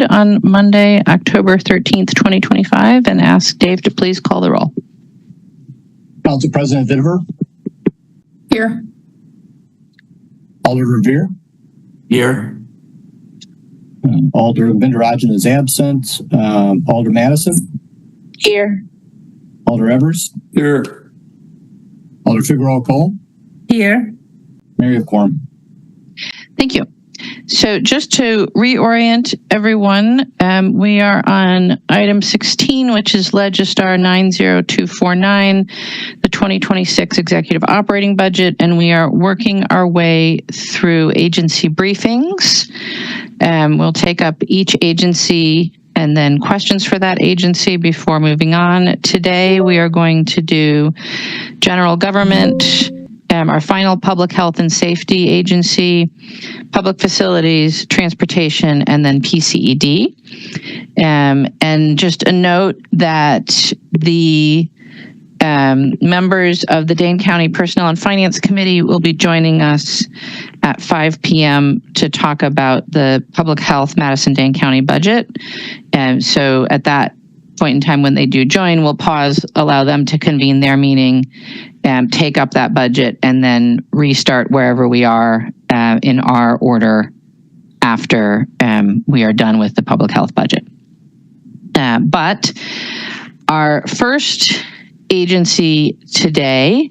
on Monday, October 13th, 2025, and ask Dave to please call the roll. Council President Vitiver. Here. Alder Revere. Here. Alder Vindarajan is absent. Alder Madison. Here. Alder Evers. Here. Alder Figueroa Cole. Here. Mary of Quorum. Thank you. So just to reorient everyone, we are on item 16, which is Legistar 90249, the 2026 Executive Operating Budget, and we are working our way through agency briefings. We'll take up each agency and then questions for that agency before moving on. Today, we are going to do general government, our final public health and safety agency, public facilities, transportation, and then PCED. And just a note that the members of the Dane County Personnel and Finance Committee will be joining us at 5 p.m. to talk about the public health Madison-Dane County budget. And so at that point in time when they do join, we'll pause, allow them to convene their meeting, take up that budget, and then restart wherever we are in our order after we are done with the public health budget. But our first agency today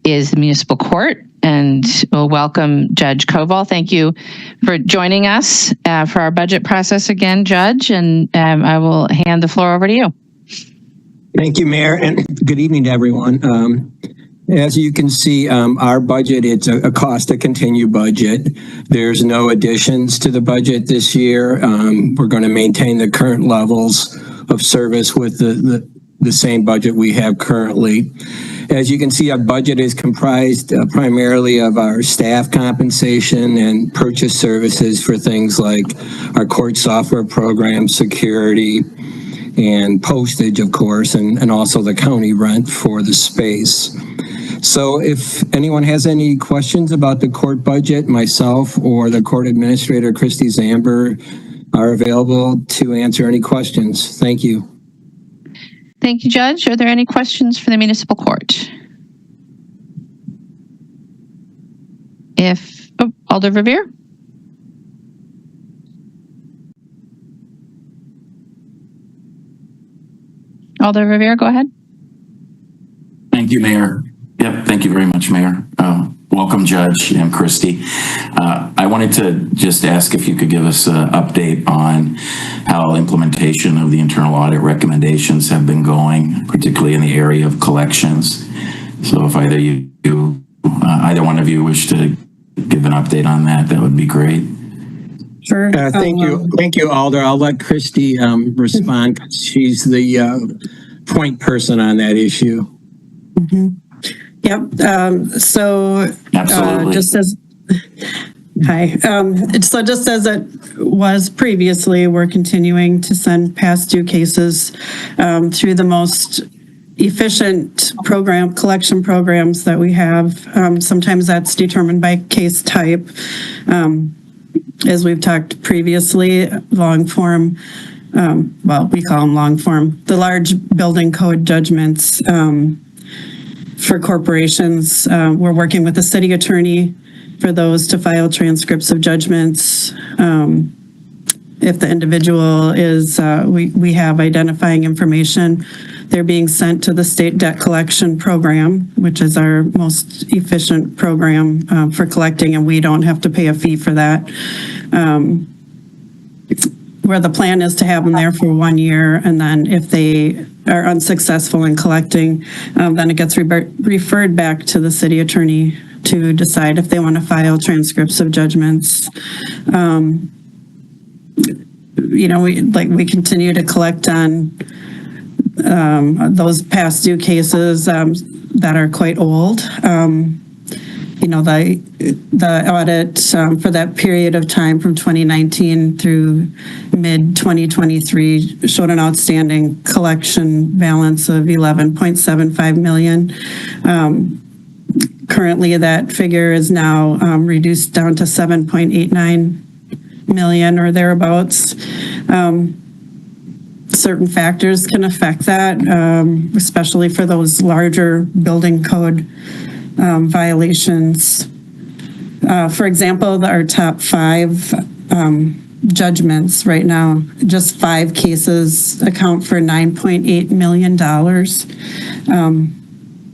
is the municipal court, and we'll welcome Judge Koval. Thank you for joining us for our budget process again, Judge, and I will hand the floor over to you. Thank you, Mayor, and good evening to everyone. As you can see, our budget, it's a cost to continue budget. There's no additions to the budget this year. We're going to maintain the current levels of service with the same budget we have currently. As you can see, our budget is comprised primarily of our staff compensation and purchase services for things like our court software program, security, and postage, of course, and also the county rent for the space. So if anyone has any questions about the court budget, myself or the court administrator, Christy Zamber, are available to answer any questions. Thank you. Thank you, Judge. Are there any questions for the municipal court? Alder Revere? Alder Revere, go ahead. Thank you, Mayor. Yep, thank you very much, Mayor. Welcome, Judge and Christy. I wanted to just ask if you could give us an update on how implementation of the internal audit recommendations have been going, particularly in the area of collections. So if either one of you wish to give an update on that, that would be great. Sure. Thank you, Alder. I'll let Christy respond because she's the point person on that issue. Mm-hmm. Yep. So just as it was previously, we're continuing to send past due cases through the most efficient collection programs that we have. Sometimes that's determined by case type. As we've talked previously, long form, we call them long form, the large building code judgments for corporations. We're working with the city attorney for those to file transcripts of judgments. If the individual is, we have identifying information, they're being sent to the state debt collection program, which is our most efficient program for collecting, and we don't have to pay a fee for that. Where the plan is to have them there for 1 year, and then if they are unsuccessful in collecting, then it gets referred back to the city attorney to decide if they want to file transcripts of judgments. We continue to collect on those past due cases that are quite old. The audit for that period of time from 2019 through mid-2023 showed an outstanding collection balance of $11.75 million. Currently, that figure is now reduced down to $7.89 million or thereabouts. Certain factors can affect that, especially for those larger building code violations. For example, our top 5 judgments right now, just 5 cases account for $9.8 million.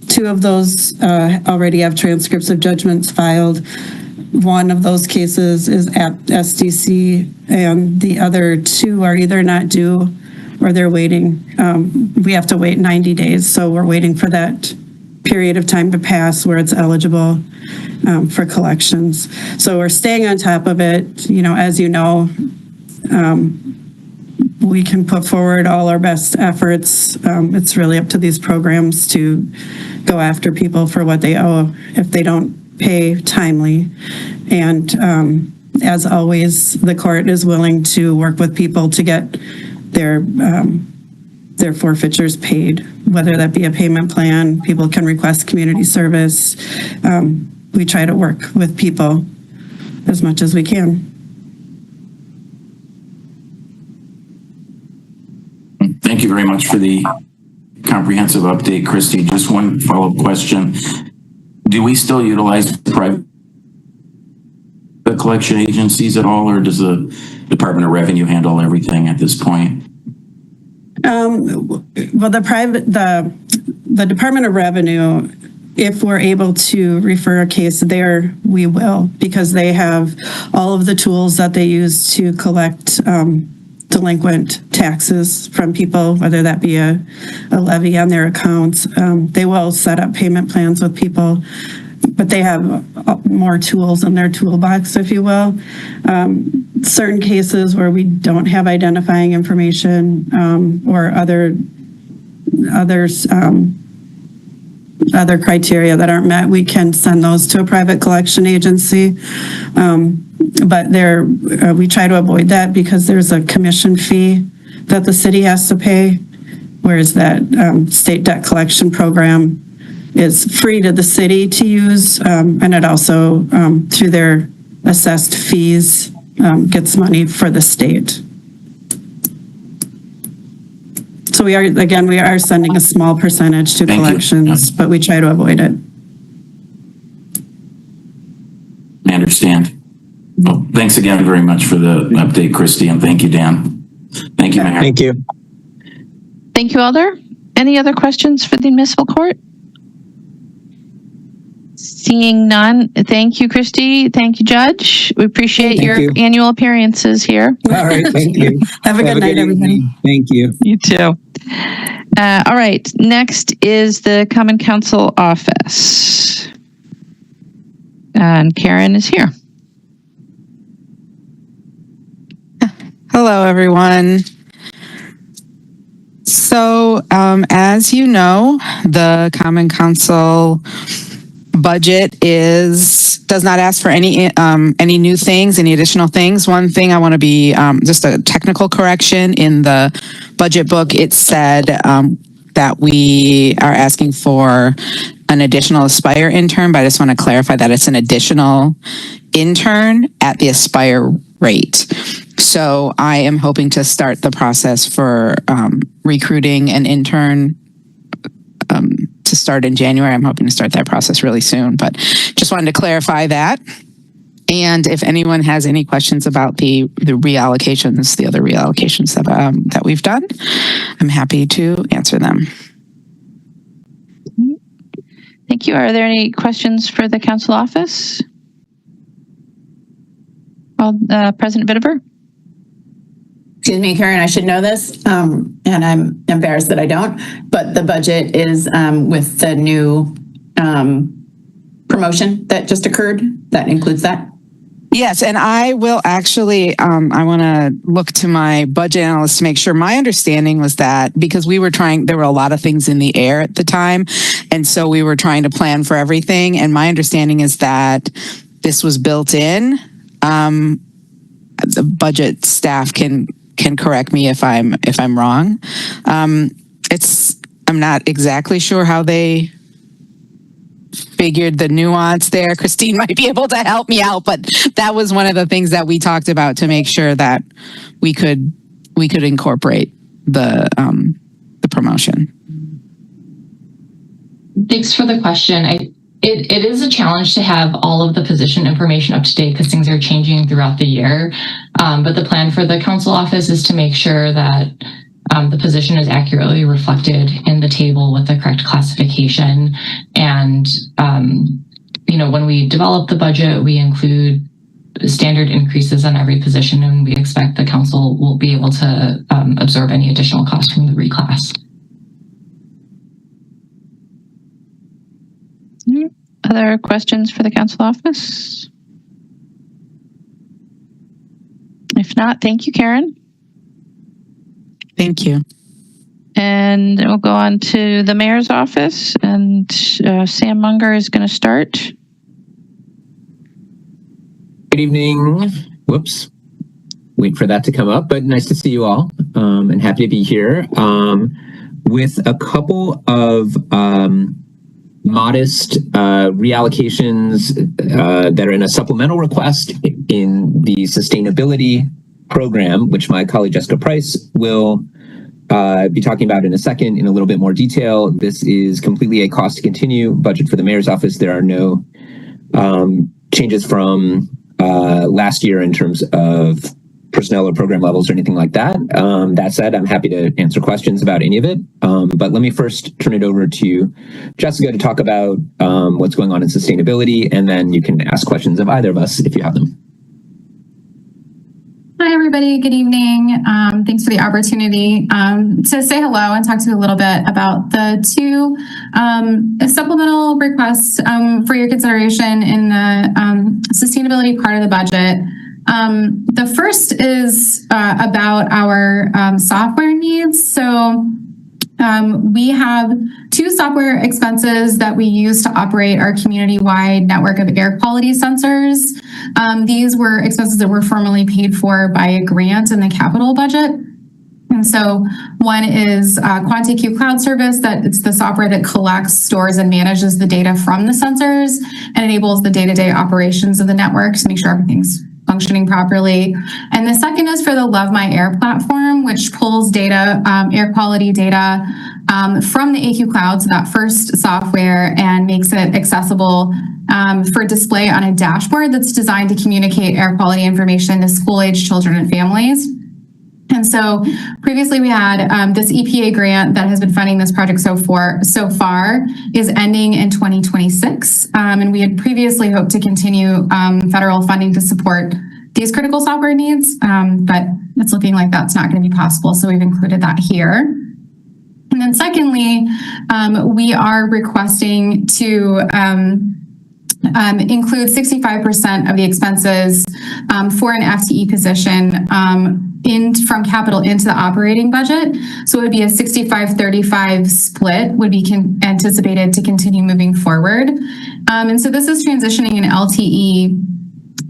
2 of those already have transcripts of judgments filed. One of those cases is at SDC, and the other 2 are either not due or they're waiting. We have to wait 90 days, so we're waiting for that period of time to pass where it's eligible for collections. So we're staying on top of it. You know, as you know, we can put forward all our best efforts. It's really up to these programs to go after people for what they owe if they don't pay timely. And as always, the court is willing to work with people to get their forfeitures paid, whether that be a payment plan. People can request community service. We try to work with people as much as we can. Thank you very much for the comprehensive update, Christy. Just one follow-up question. Do we still utilize private collection agencies at all, or does the Department of Revenue handle everything at this point? Well, the Department of Revenue, if we're able to refer a case there, we will, because they have all of the tools that they use to collect delinquent taxes from people, whether that be a levy on their accounts. They will set up payment plans with people, but they have more tools in their toolbox, if you will. Certain cases where we don't have identifying information or other criteria that aren't met, we can send those to a private collection agency. But we try to avoid that because there's a commission fee that the city has to pay, whereas that state debt collection program is free to the city to use, and it also, through their assessed fees, gets money for the state. So we are sending a small percentage to collections, but we try to avoid it. I understand. Well, thanks again very much for the update, Christy, and thank you, Dan. Thank you, Mayor. Thank you. Thank you, Alder. Any other questions for the municipal court? Seeing none, thank you, Christy. Thank you, Judge. We appreciate Thank your you. annual appearances here. All right, thank you. Have a good night, everybody. evening. Thank you. You too. All right, next is the Common Council office. And Karen is here. Hello, everyone. So, as you know, the Common Council budget does not ask for any new things, any additional things. One thing I want to be just a technical correction in the budget book. It said that we are asking for an additional Aspire intern, but I just want to clarify that it's an additional intern at the Aspire rate. So I am hoping to start the process for recruiting an intern to start in January. I'm hoping to start that process really soon, but just wanted to clarify that. And if anyone has any questions about the reallocations, the other reallocations that we've done, I'm happy to answer them. Thank you. Are there any questions for the council office? Well, President Bittever? Excuse me, Karen, I should know this, and I'm embarrassed that I don't, but the budget is with the new promotion that just occurred, that includes that? Yes, and I will actually, I want to look to my budget analyst to make sure. My understanding was that because there were a lot of things in the air at the time, and so we were trying to plan for everything, and my understanding is that this was built in. The budget staff can correct me if I'm wrong. I'm not exactly sure how they figured the nuance there. Christine might be able to help me out, but that was one of the things that we talked about to make sure that we could incorporate the promotion. Thanks for the question. It is a challenge to have all of the position information up to date because things are changing throughout the year. But the plan for the council office is to make sure that the position is accurately reflected in the table with the correct classification. And, when we develop the budget, we include standard increases on every position, and we expect the council will be able to absorb any additional cost from the reclass. Other questions for the council office? If not, thank you, Karen. Thank you. And we'll go on to the mayor's office, and Sam Munger is going to start. Good evening. Whoops. Wait for that to come up, but nice to see you all, and happy to be here with a couple of modest reallocations that are in a supplemental request in the sustainability program, which my colleague Jessica Price will be talking about in a second in a little bit more detail. This is completely a cost to continue budget for the mayor's office. There are no changes from last year in terms of personnel or program levels or anything like that. That said, I'm happy to answer questions about any of it. But let me first turn it over to Jessica to talk about what's going on in sustainability, and then you can ask questions of either of us if you have them. Hi, everybody. Good evening. Thanks for the opportunity to say hello and talk to you a little bit about the two supplemental requests for your consideration in the sustainability part of the budget. The first is about our software needs. So we have two software expenses that we use to operate our community-wide network of air quality sensors. These were expenses that were formerly paid for by a grant in the capital budget. And so one is QuantiQ Cloud Service, that it's the software that collects, stores, and manages the data from the sensors and enables the day-to-day operations of the network to make sure everything's functioning properly. And the second is for the Love My Air platform, which pulls data, air quality data from the AQ Cloud, so that first software, and makes it accessible for display on a dashboard that's designed to communicate air quality information to school-age children and families. And so previously we had this EPA grant that has been funding this project so far is ending in 2026. And we had previously hoped to continue federal funding to support these critical software needs, but it's looking like that's not going to be possible. So we've included that here. And then secondly, we are requesting to include 65% of the expenses for an FTE position from capital into the operating budget. So it would be a 65-35 split would be anticipated to continue moving forward. And so this is transitioning an LTE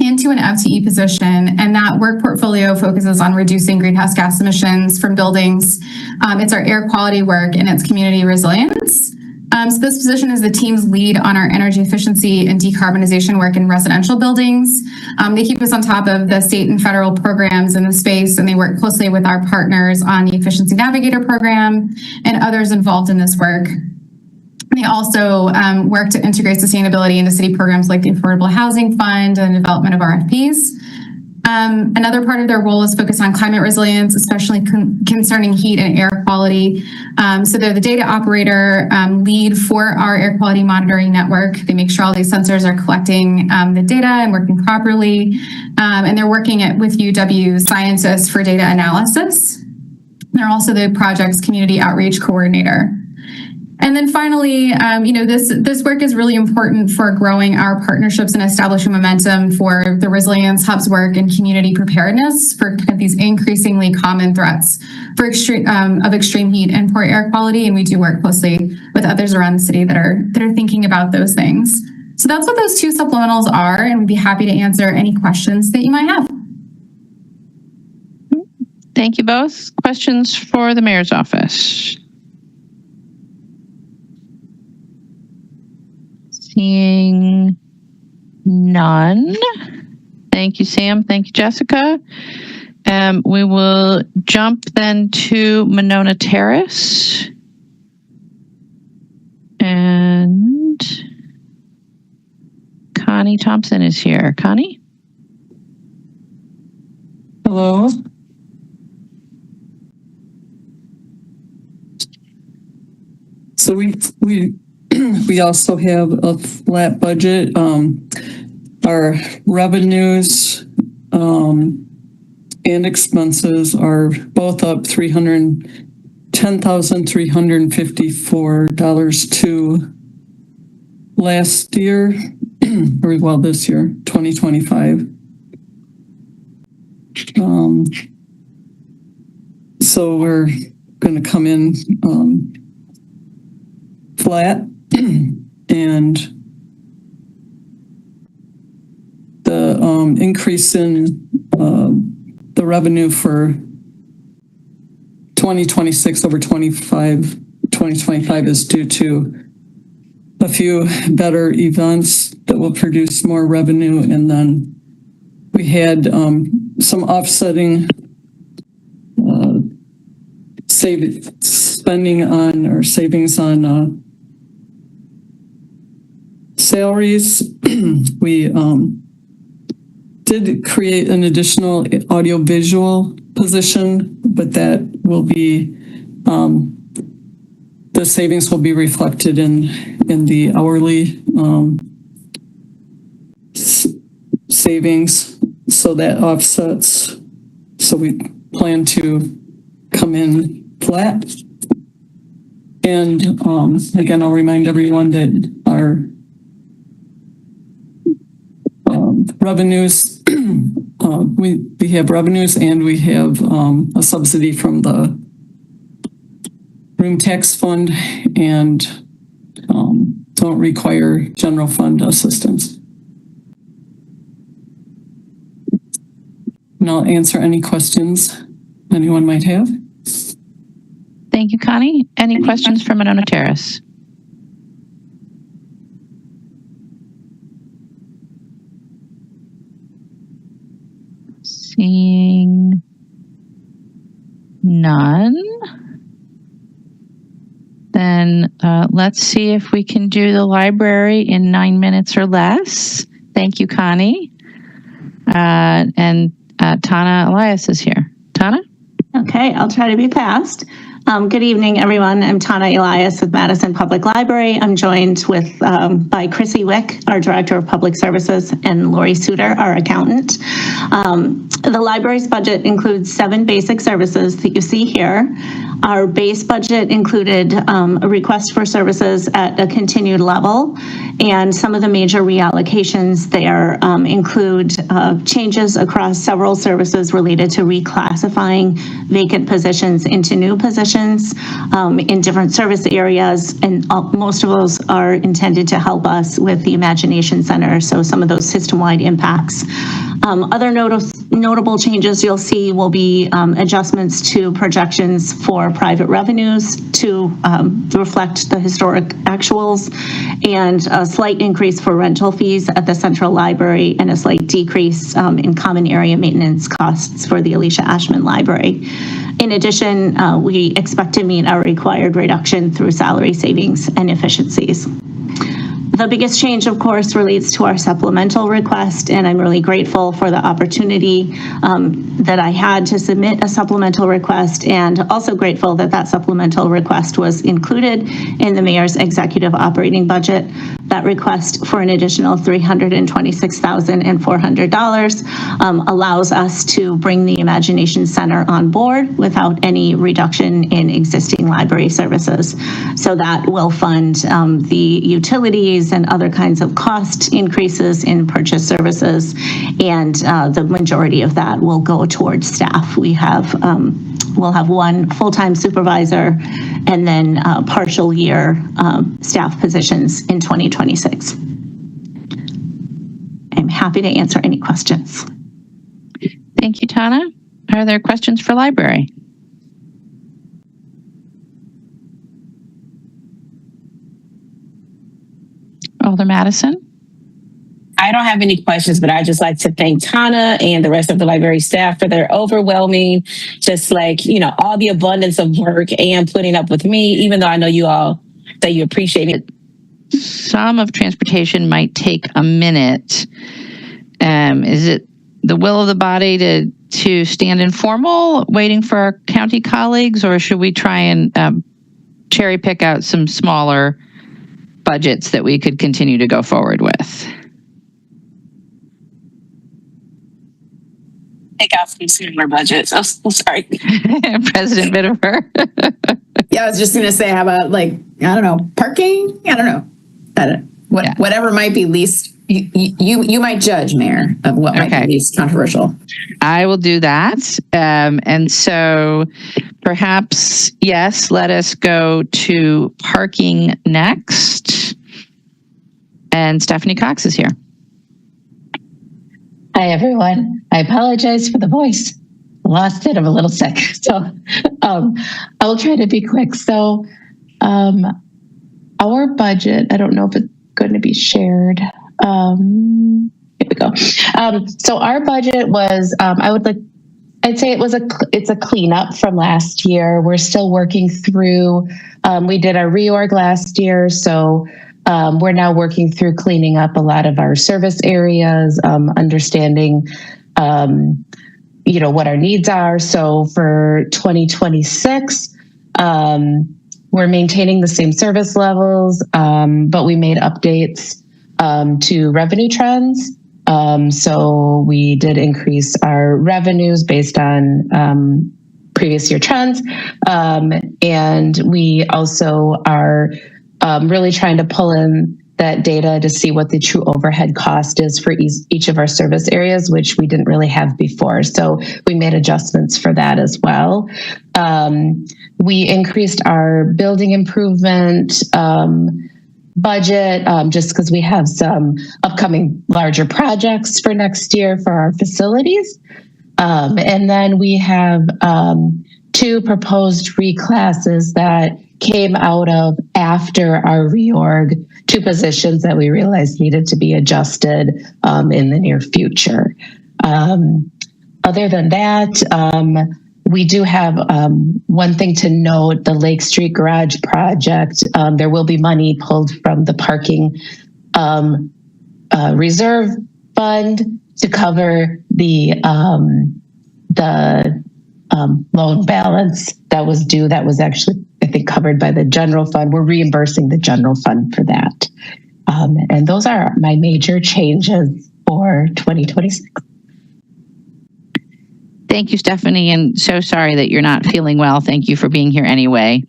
into an FTE position, and that work portfolio focuses on reducing greenhouse gas emissions from buildings. It's our air quality work and its community resilience. So this position is the team's lead on our energy efficiency and decarbonization work in residential buildings. They keep us on top of the state and federal programs in the space, and they work closely with our partners on the Efficiency Navigator program and others involved in this work. They also work to integrate sustainability into city programs like the Affordable Housing Fund and development of RFPs. Another part of their role is focused on climate resilience, especially concerning heat and air quality. So they're the data operator lead for our air quality monitoring network. They make sure all these sensors are collecting the data and working properly. And they're working with UW scientists for data analysis. They're also the project's community outreach coordinator. And then finally, this work is really important for growing our partnerships and establishing momentum for the Resilience Hub's work and community preparedness for kind of these increasingly common threats for extreme heat and poor air quality. And we do work closely with others around the city that are thinking about those things. So that's what those two supplementals are, and we'd be happy to answer any questions that you might have. Thank you both. Questions for the mayor's office? Seeing none. Thank you, Sam. Thank you, Jessica. We will jump then to Monona Terrace. And Connie Thompson is here. Connie? Hello. So we also have a flat budget. Our revenues and expenses are both up $310,354 to last year, or well, this year, 2025. So we're going to come in flat, and the increase in the revenue for 2026 over 2025 is due to a few better events that will produce more revenue, and then we had some offsetting savings on salaries. We did create an additional audiovisual position, but that will be the savings will be reflected in the hourly savings, so that offsets. So we plan to come in flat. And again, I'll remind everyone that our revenues, we have revenues, and we have a subsidy from the room tax fund, and don't require general fund assistance. And I'll answer any questions anyone might have. Thank you, Connie. Any questions from Monona Terrace? Seeing none. Then let's see if we can do the library in 9 minutes or less. Thank you, Connie. And Tana Elias is here. Tana? Okay, I'll try to be fast. Good evening, everyone. I'm Tana Elias with Madison Public Library. I'm joined with by Chrissy Wick, our Director of Public Services, and Lori Suter, our accountant. The library's budget includes 7 basic services that you see here. Our base budget included a request for services at a continued level, and some of the major reallocations there include changes across several services related to reclassifying vacant positions into new positions in different service areas, and most of those are intended to help us with the Imagination Center, so some of those system-wide impacts. Other notable changes you'll see will be adjustments to projections for private revenues to reflect the historic actuals, and a slight increase for rental fees at the Central Library, and a slight decrease in common area maintenance costs for the Alicia Ashman Library. In addition, we expect to meet our required reduction through salary savings and efficiencies. The biggest change, of course, relates to our supplemental request, and I'm really grateful for the opportunity that I had to submit a supplemental request, and also grateful that that supplemental request was included in the mayor's executive operating budget. That request for an additional $326,400 allows us to bring the Imagination Center on board without any reduction in existing library services. So that will fund the utilities and other kinds of cost increases in purchase services, and the majority of that will go towards staff. We'll have 1 full-time supervisor and then partial year staff positions in 2026. I'm happy to answer any questions. Thank you, Tana. Are there questions for library? Alder Madison? I don't have any questions, but I just like to thank Tana and the rest of the library staff for their overwhelming, just like, all the abundance of work and putting up with me, even though I know you all say you appreciate it. Some of transportation might take a minute. Is it the will of the body to stand informal, waiting for our county colleagues, or should we try and cherry pick out some smaller budgets that we could continue to go forward with? Take out some smaller budgets. Oh, sorry. President Bitterfer. Yeah, I was just going to say, how about parking? I don't know. Whatever might be least, you might judge, Mayor, of what might be least controversial. I will do that. And so perhaps, yes, let us go to parking next. And Stephanie Cox is here. Hi, everyone. I apologize for the voice. Lost it. I'm a little sick. So I will try to be quick. So our budget, I don't know if it's going to be shared. Here we go. So our budget was, I'd say it's a cleanup from last year. We're still working through, we did our reorg last year. So we're now working through cleaning up a lot of our service areas, understanding, what our needs are. So for 2026, we're maintaining the same service levels, but we made updates to revenue trends. So we did increase our revenues based on previous year trends. And we also are really trying to pull in that data to see what the true overhead cost is for each of our service areas, which we didn't really have before. So we made adjustments for that as well. We increased our building improvement budget just because we have some upcoming larger projects for next year for our facilities. And then we have 2 proposed reclasses that came out of after our reorg, 2 positions that we realized needed to be adjusted in the near future. Other than that, we do have one thing to note, the Lake Street Garage project. There will be money pulled from the parking reserve fund to cover the loan balance that was due. That was actually, I think, covered by the general fund. We're reimbursing the general fund for that. And those are my major changes for 2026. Thank you, Stephanie, and so sorry that you're not feeling well. Thank you for being here anyway.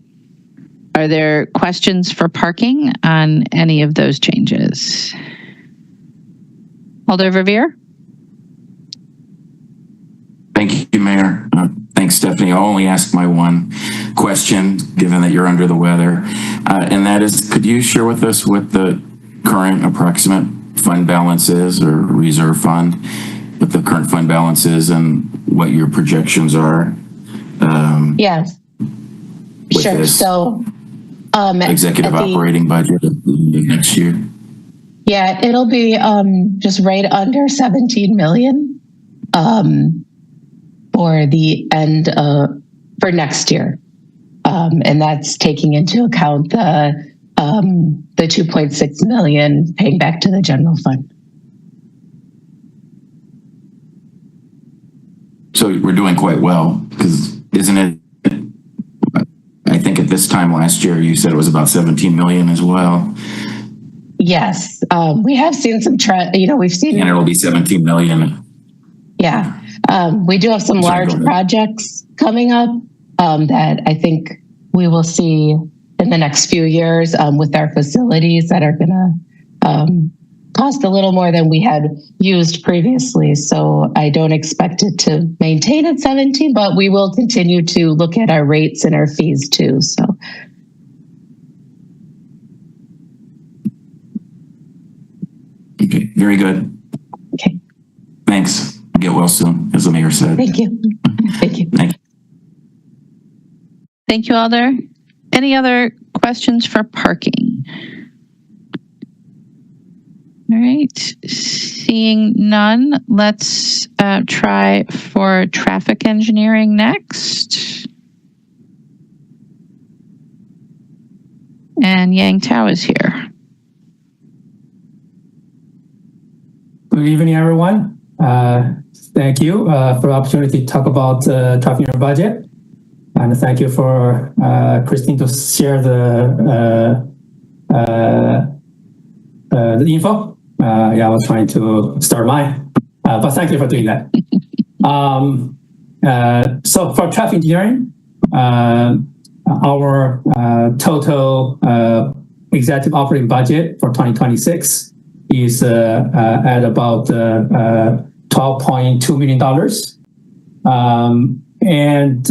Are there questions for parking on any of those changes? Alder Verveer? Thank you, Mayor. Thanks, Stephanie. I'll only ask my one question, given that you're under the weather. And that is, could you share with us what the current approximate fund balance is, or reserve fund, what the current fund balance is and what your projections are? Yes, sure. This So executive operating budget next year. Yeah, it'll be just right under 17 million for the end for next year. And that's taking into account the 2.6 million paying back to the general fund. So we're doing quite well, because isn't it, I think at this time last year, you said it was about 17 million as well. Yes, we have seen some trend, we've seen. And it'll be 17 million. Yeah, we do have some large projects coming up that I think we will see in the next few years with our facilities that are going to cost a little more than we had used previously. So I don't expect it to maintain at 17, but we will continue to look at our rates and our fees too. So. Okay, very good. Okay. Thanks. Get well soon, as the mayor said. Thank you. Thank you. Thank you. Thank you, Alder. Any other questions for parking? All right. Seeing none, let's try for traffic engineering next. And Yang Tao is here. Good evening, everyone. Thank you for the opportunity to talk about traffic engineering budget. And thank you for Christine to share the info. Yeah, I was trying to start mine, but thank you for doing that. So for traffic engineering, our total executive operating budget for 2026 is at about $12.2 million. And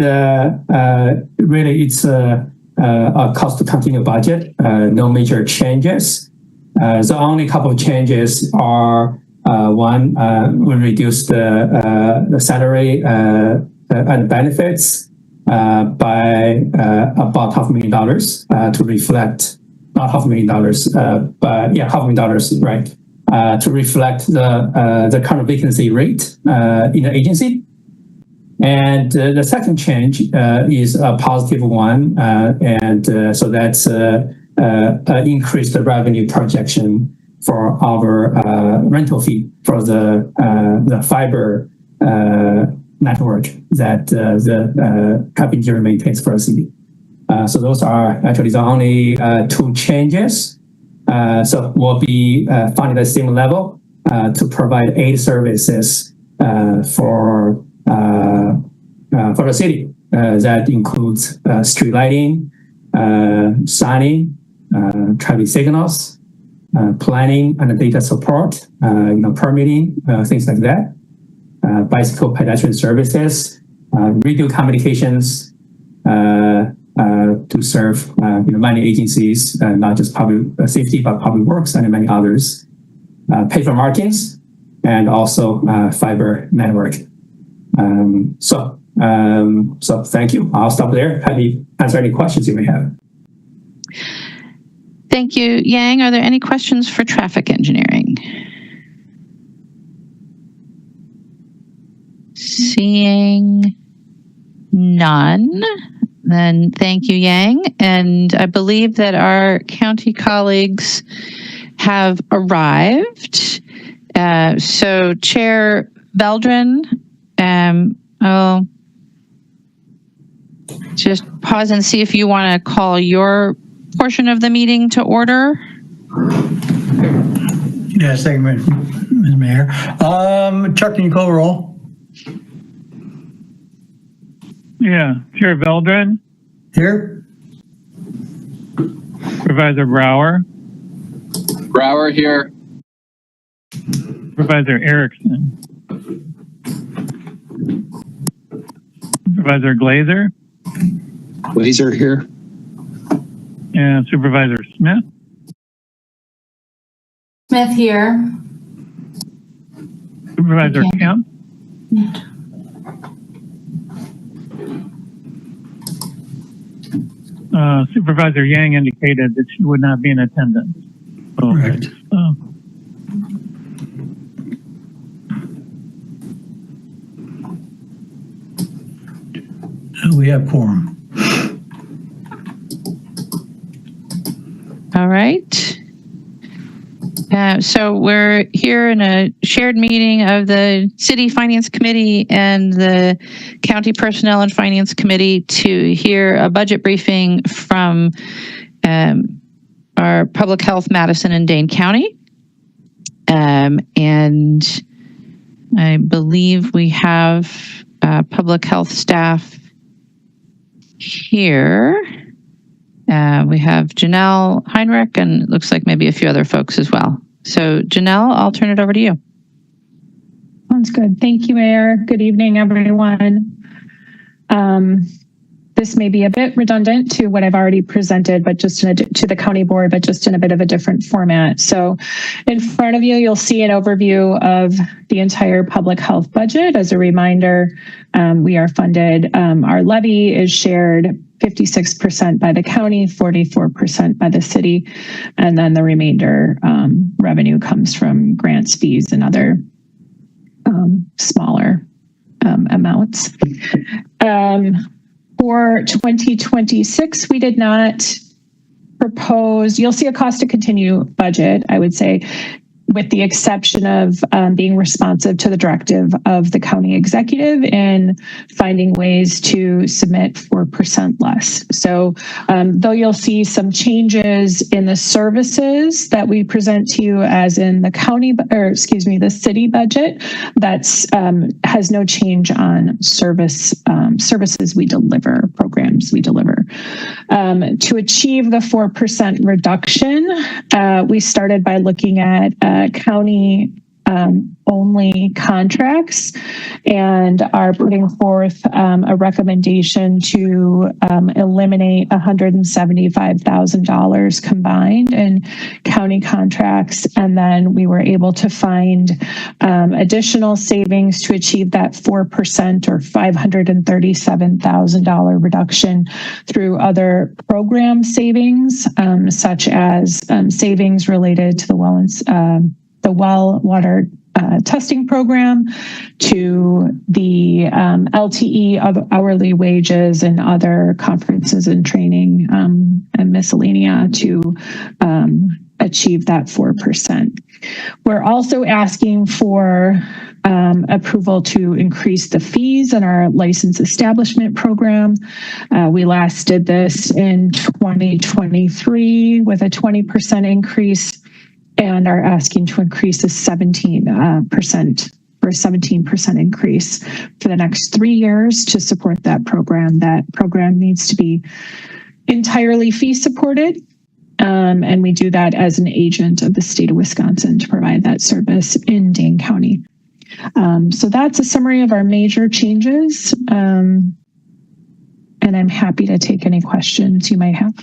really it's a cost to continue budget, no major changes. The only couple of changes are one, we reduced the salary and benefits by about $500,000 to reflect, not $500,000, but yeah, $500,000, right? To reflect the current vacancy rate in the agency. And the second change is a positive one, and so that's increased the revenue projection for our rental fee for the fiber network that the traffic engineer maintains for the city. So those are actually the only two changes. So we'll be funding the same level to provide aid services for the city. That includes street lighting, signing, traffic signals, planning and data support, permitting, things like that. Bicycle pedestrian services, radio communications to serve many agencies, not just public safety, but public works and many others. Paper markings and also fiber network. So thank you. I'll stop there. Happy to answer any questions you may have. Thank you, Yang. Are there any questions for traffic engineering? Seeing none, then thank you, Yang. And I believe that our county colleagues have arrived. So Chair Veldran, I'll just pause and see if you want to call your portion of the meeting to order. Yes, thank you, Ms. Mayor. Chuck, can you call roll? Yeah, Chair Veldran. Here. Supervisor Brower. Brower here. Supervisor Erickson. Supervisor Glazer. Glazer here. And Supervisor Smith. Smith here. Supervisor Kemp. Supervisor Yang indicated that she would not be in attendance. So, Correct. We have quorum. All right. So we're here in a shared meeting of the City Finance Committee and the County Personnel and Finance Committee to hear a budget briefing from our Public Health Madison and Dane County. And I believe we have public health staff here. We have Janelle Heinrich, and it looks like maybe a few other folks as well. So Janelle, I'll turn it over to you. Sounds good. Thank you, Mayor. Good evening, everyone. The this may be a bit redundant to what I've already presented, but just to the county board, but just in a bit of a different format. So in front of you, you'll see an overview of the entire public health budget. As a reminder, we are funded, our levy is shared 56% by the county, 44% by the city, and then the remainder revenue comes from grants, fees, and other smaller amounts. For 2026, we did not propose, you'll see a cost to continue budget, I would say, with the exception of being responsive to the directive of the county executive and finding ways to submit 4% less. So though you'll see some changes in the services that we present to you as in the county, or excuse me, the city budget, that's has no change on services we deliver, programs we deliver. To achieve the 4% reduction, we started by looking at county only contracts and are putting forth a recommendation to eliminate $175,000 combined in county contracts. And then we were able to find additional savings to achieve that 4% or $537,000 reduction through other program savings, such as savings related to the well water testing program, to the LTE of hourly wages and other conferences and training and miscellanea to achieve that 4%. We're also asking for approval to increase the fees in our license establishment program. We last did this in 2023 with a 20% increase, and are asking to increase a 17% for a 17% increase for the next 3 years to support that program. That program needs to be entirely fee supported. And we do that as an agent of the state of Wisconsin to provide that service in Dane County. So that's a summary of our major changes. And I'm happy to take any questions you might have.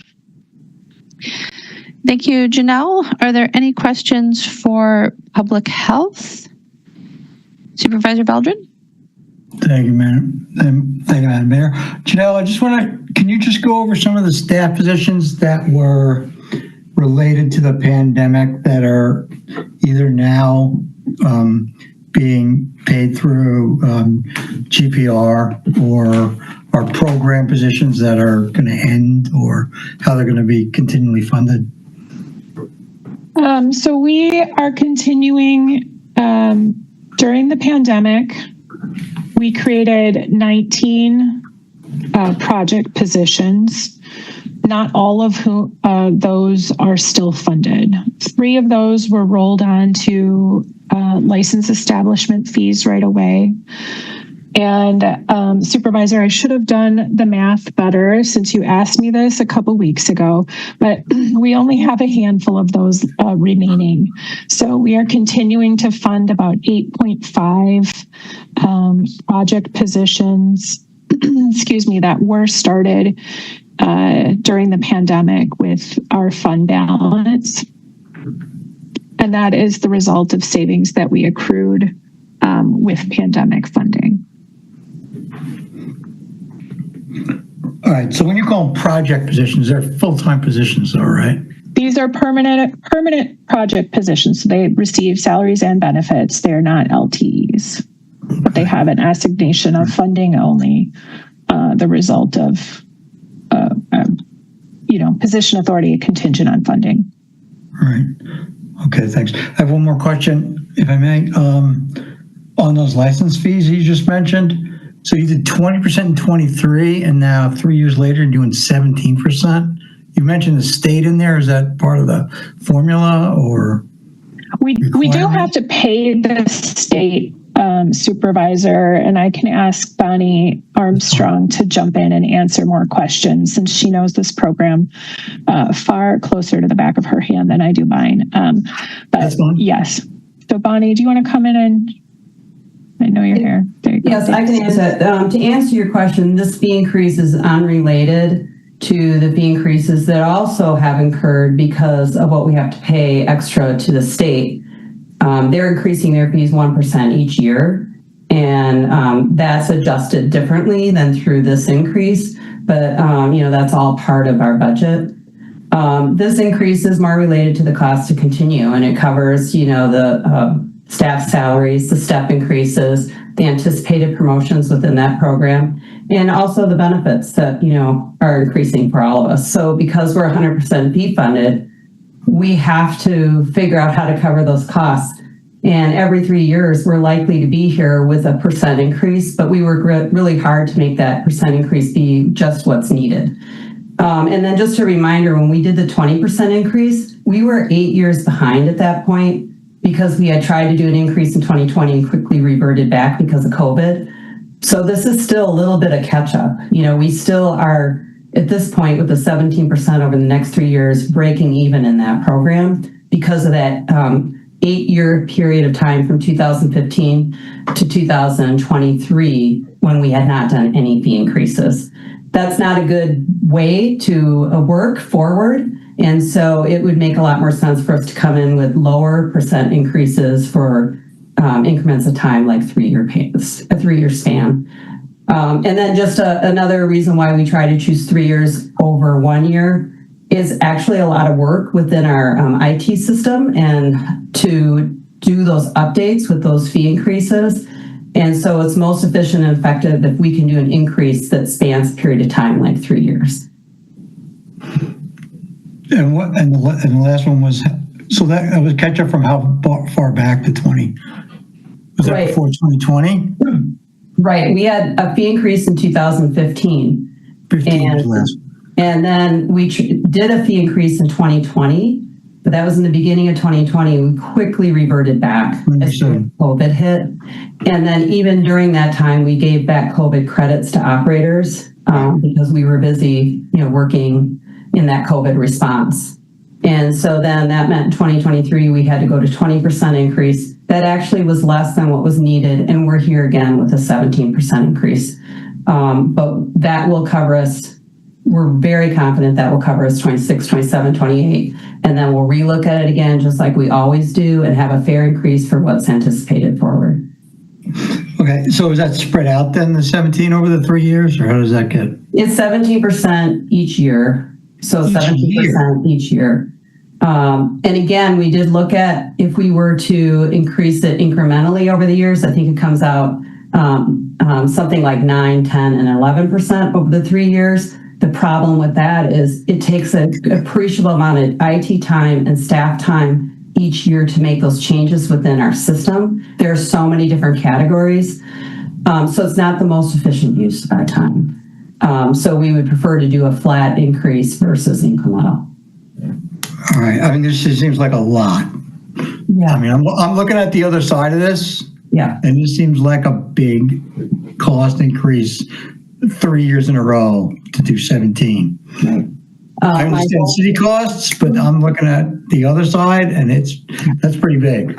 Thank you, Janelle. Are there any questions for public health? Supervisor Beltran? Thank you, Madam. Thank you, Madam Mayor. Janelle, I just want to, can you just go over some of the staff positions that were related to the pandemic that are either now being paid through GPR or are program positions that are going to end, or how they're going to be continually funded? So we are continuing during the pandemic. We created 19 project positions. Not all of those are still funded. 3 of those were rolled on to license establishment fees right away. And Supervisor, I should have done the math better since you asked me this a couple weeks ago, but we only have a handful of those remaining. So we are continuing to fund about 8.5 project positions, excuse me, that were started during the pandemic with our fund balance. And that is the result of savings that we accrued with pandemic funding. All right. So when you call them project positions, they're full-time positions, though, right? These are permanent project positions. So they receive salaries and benefits. They're not LTEs, but they have an assignation of funding only, the result of, position authority contingent on funding. All right. Okay, thanks. I have one more question, if I may. On those license fees you just mentioned, so you did 20% in 23, and now 3 years later, you're doing 17%. You mentioned the state in there. Is that part of the formula, or? We do have to pay the state supervisor, and I can ask Bonnie Armstrong to jump in and answer more questions since she knows this program far closer to the back of her hand than I do mine. But yes. So Bonnie, do you want to come in and, I know you're here. Yes, I can answer that. To answer your question, this fee increase is unrelated to the fee increases that also have incurred because of what we have to pay extra to the state. They're increasing their fees 1% each year, and that's adjusted differently than through this increase, but that's all part of our budget. This increase is more related to the cost to continue, and it covers, the staff salaries, the step increases, the anticipated promotions within that program, and also the benefits that, are increasing for all of us. So because we're 100% fee funded, we have to figure out how to cover those costs. And every 3 years, we're likely to be here with a % increase, but we work really hard to make that % increase be just what's needed. And then just a reminder, when we did the 20% increase, we were 8 years behind at that point because we had tried to do an increase in 2020 and quickly reverted back because of COVID. So this is still a little bit of catch up. We still are at this point with the 17% over the next 3 years breaking even in that program because of that 8-year period of time from 2015 to 2023 when we had not done any fee increases. That's not a good way to work forward. And so it would make a lot more sense for us to come in with lower % increases for increments of time, like a 3-year span. And then just another reason why we try to choose 3 years over 1 year is actually a lot of work within our IT system and to do those updates with those fee increases. And so it's most efficient and effective if we can do an increase that spans a period of time, like 3 years. And the last one was, so that was catch up from how far back to 20? Was that before 2020? Right. We had a fee increase in 2015. 15 was last. And then we did a fee increase in 2020, but that was in the beginning of 2020. We quickly reverted back as COVID hit. And then even during that time, we gave back COVID credits to operators because we were busy, working in that COVID response. And so then that meant in 2023, we had to go to 20% increase. That actually was less than what was needed. And we're here again with a 17% increase. But that will cover us. We're very confident that will cover us 26, 27, 28. And then we'll relook at it again, just like we always do, and have a fair increase for what's anticipated forward. Okay, so is that spread out then, the 17 over the 3 years, or how does that get? It's 17% each year. So 17% each year. And again, we did look at if we were to increase it incrementally over the years, I think it comes out something like 9, 10, and 11% over the 3 years. The problem with that is it takes an appreciable amount of IT time and staff time each year to make those changes within our system. There are so many different categories. So it's not the most efficient use of our time. So we would prefer to do a flat increase versus incremental. All right. I mean, this just seems like a lot. Yeah. I mean, I'm looking at the other side of this. Yeah. And this seems like a big cost increase 3 years in a row to do 17. Right. I understand city costs, but I'm looking at the other side, and that's pretty big.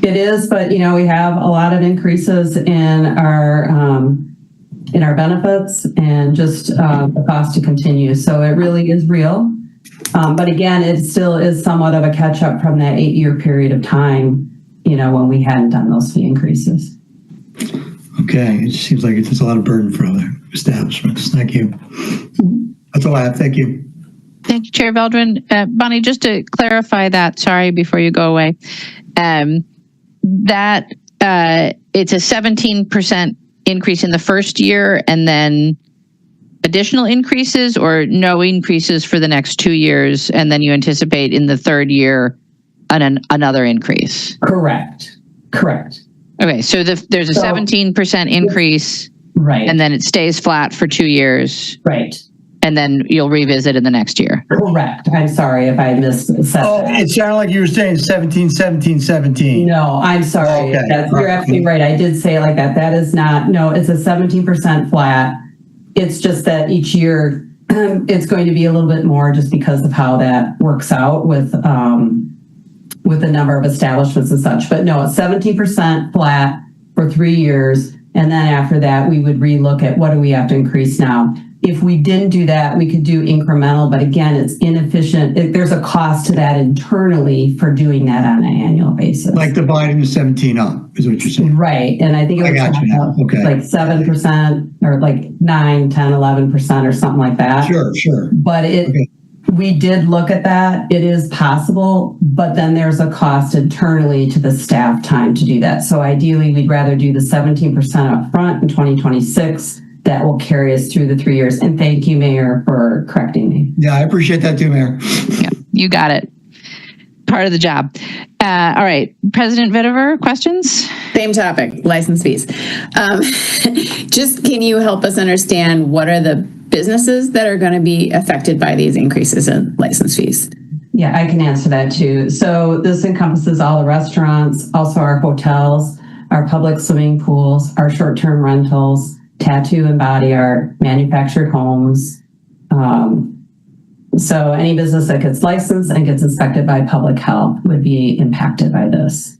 It is, but we have a lot of increases in our benefits and just the cost to continue. So it really is real. But again, it still is somewhat of a catch up from that 8-year period of time, when we hadn't done those fee increases. Okay, it seems like it's just a lot of burden for other establishments. Thank you. That's all I have. Thank you. Thank you, Chair Veldrin. Bonnie, just to clarify that, sorry, before you go away, that it's a 17% increase in the first year and then additional increases, or no increases for the next 2 years, and then you anticipate in the third year another increase? Correct. Okay, so there's a 17% increase, right, and then it stays flat for 2 years, right, and then you'll revisit in the next year. Correct. I'm sorry if I missed that. It sounded like you were saying 17, 17, 17. No, I'm sorry. Okay. You're absolutely right. I did say it like that. That is not, no, it's a 17% flat. It's just that each year it's going to be a little bit more just because of how that works out with the number of establishments and such. But no, it's 17% flat for 3 years. And then after that, we would relook at what do we have to increase now. If we didn't do that, we could do incremental, but again, it's inefficient. There's a cost to that internally for doing that on an annual basis. Like dividing the 17 up is what you're saying. Right. And I think it was like 7% or like 9, 10, 11% or something like that. Sure. But we did look at that. It is possible, but then there's a cost internally to the staff time to do that. So ideally, we'd rather do the 17% up front in 2026. That will carry us through the 3 years. And thank you, Mayor, for correcting me. Yeah, I appreciate that too, Mayor. Yeah, you got it. Part of the job. All right, President Vitiver, questions? Same topic, license fees. Just can you help us understand what are the businesses that are going to be affected by these increases in license fees? Yeah, I can answer that too. So this encompasses all the restaurants, also our hotels, our public swimming pools, our short-term rentals, tattoo and body art, manufactured homes. So any business that gets licensed and gets inspected by public health would be impacted by this.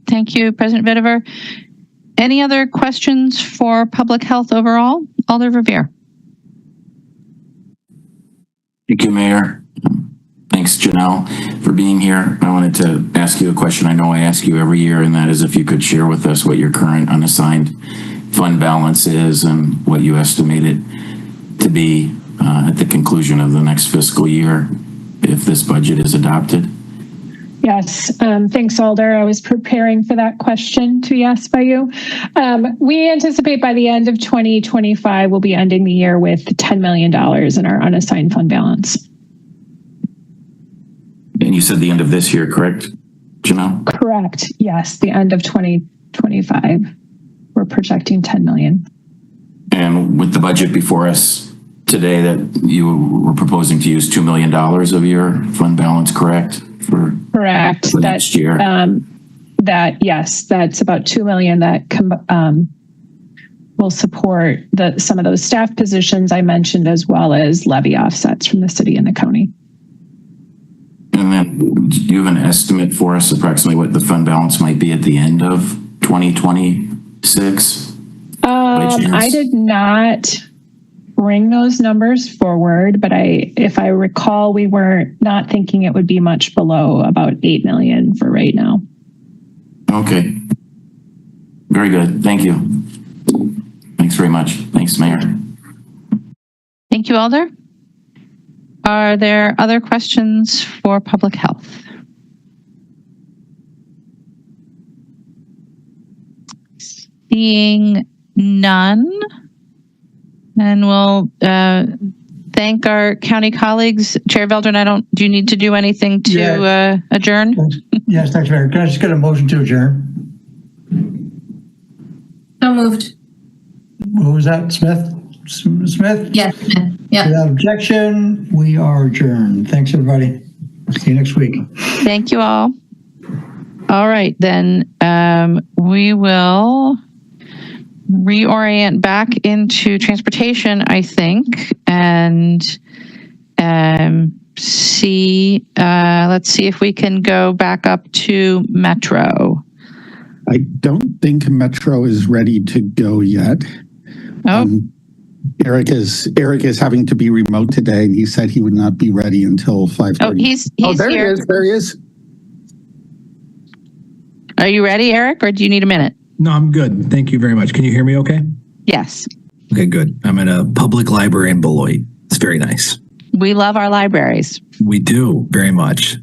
Thank you, President Vitiver. Any other questions for public health overall? Alder Verveer. Thank you, Mayor. Thanks, Janelle, for being here. I wanted to ask you a question I know I ask you every year, and that is if you could share with us what your current unassigned fund balance is and what you estimate it to be at the conclusion of the next fiscal year if this budget is adopted. Yes, thanks, Alder. I was preparing for that question to be asked by you. We anticipate by the end of 2025, we'll be ending the year with $10 million in our unassigned fund balance. And you said the end of this year, correct, Janelle? Correct. Yes, the end of 2025. We're projecting 10 million. And with the budget before us today that you were proposing to use $2 million of your fund balance, correct? Correct. For next year. Yes, that's about 2 million that will support some of those staff positions I mentioned, as well as levy offsets from the city and the county. And then do you have an estimate for us approximately what the fund balance might be at the end of 2026? I did not bring those numbers forward, but if I recall, we were not thinking it would be much below about 8 million for right now. Okay. Very good. Thank you. Thanks very much. Thanks, Mayor. Thank you, Alder. Are there other questions for public health? Seeing none, and we'll thank our county colleagues. Chair Veldern, do you need to do anything to adjourn? Yes, thanks, Mayor. Can I just get a motion to adjourn? So moved. Who was that? Smith? Smith? Yes, Smith. Yeah. Without objection, we are adjourned. Thanks, everybody. See you next week. Thank you all. All right, then we will reorient back into transportation, I think, and see. Let's see if we can go back up to Metro. I don't think Metro is ready to go yet. Oh. Eric is having to be remote today, and he said he would not be ready until 5:30. Oh, he's there here. he is. There he is. Are you ready, Eric, or do you need a minute? No, I'm good. Thank you very much. Can you hear me okay? Yes. Okay, good. I'm at a public library in Beloit. It's very nice. We love our libraries. We do, very much.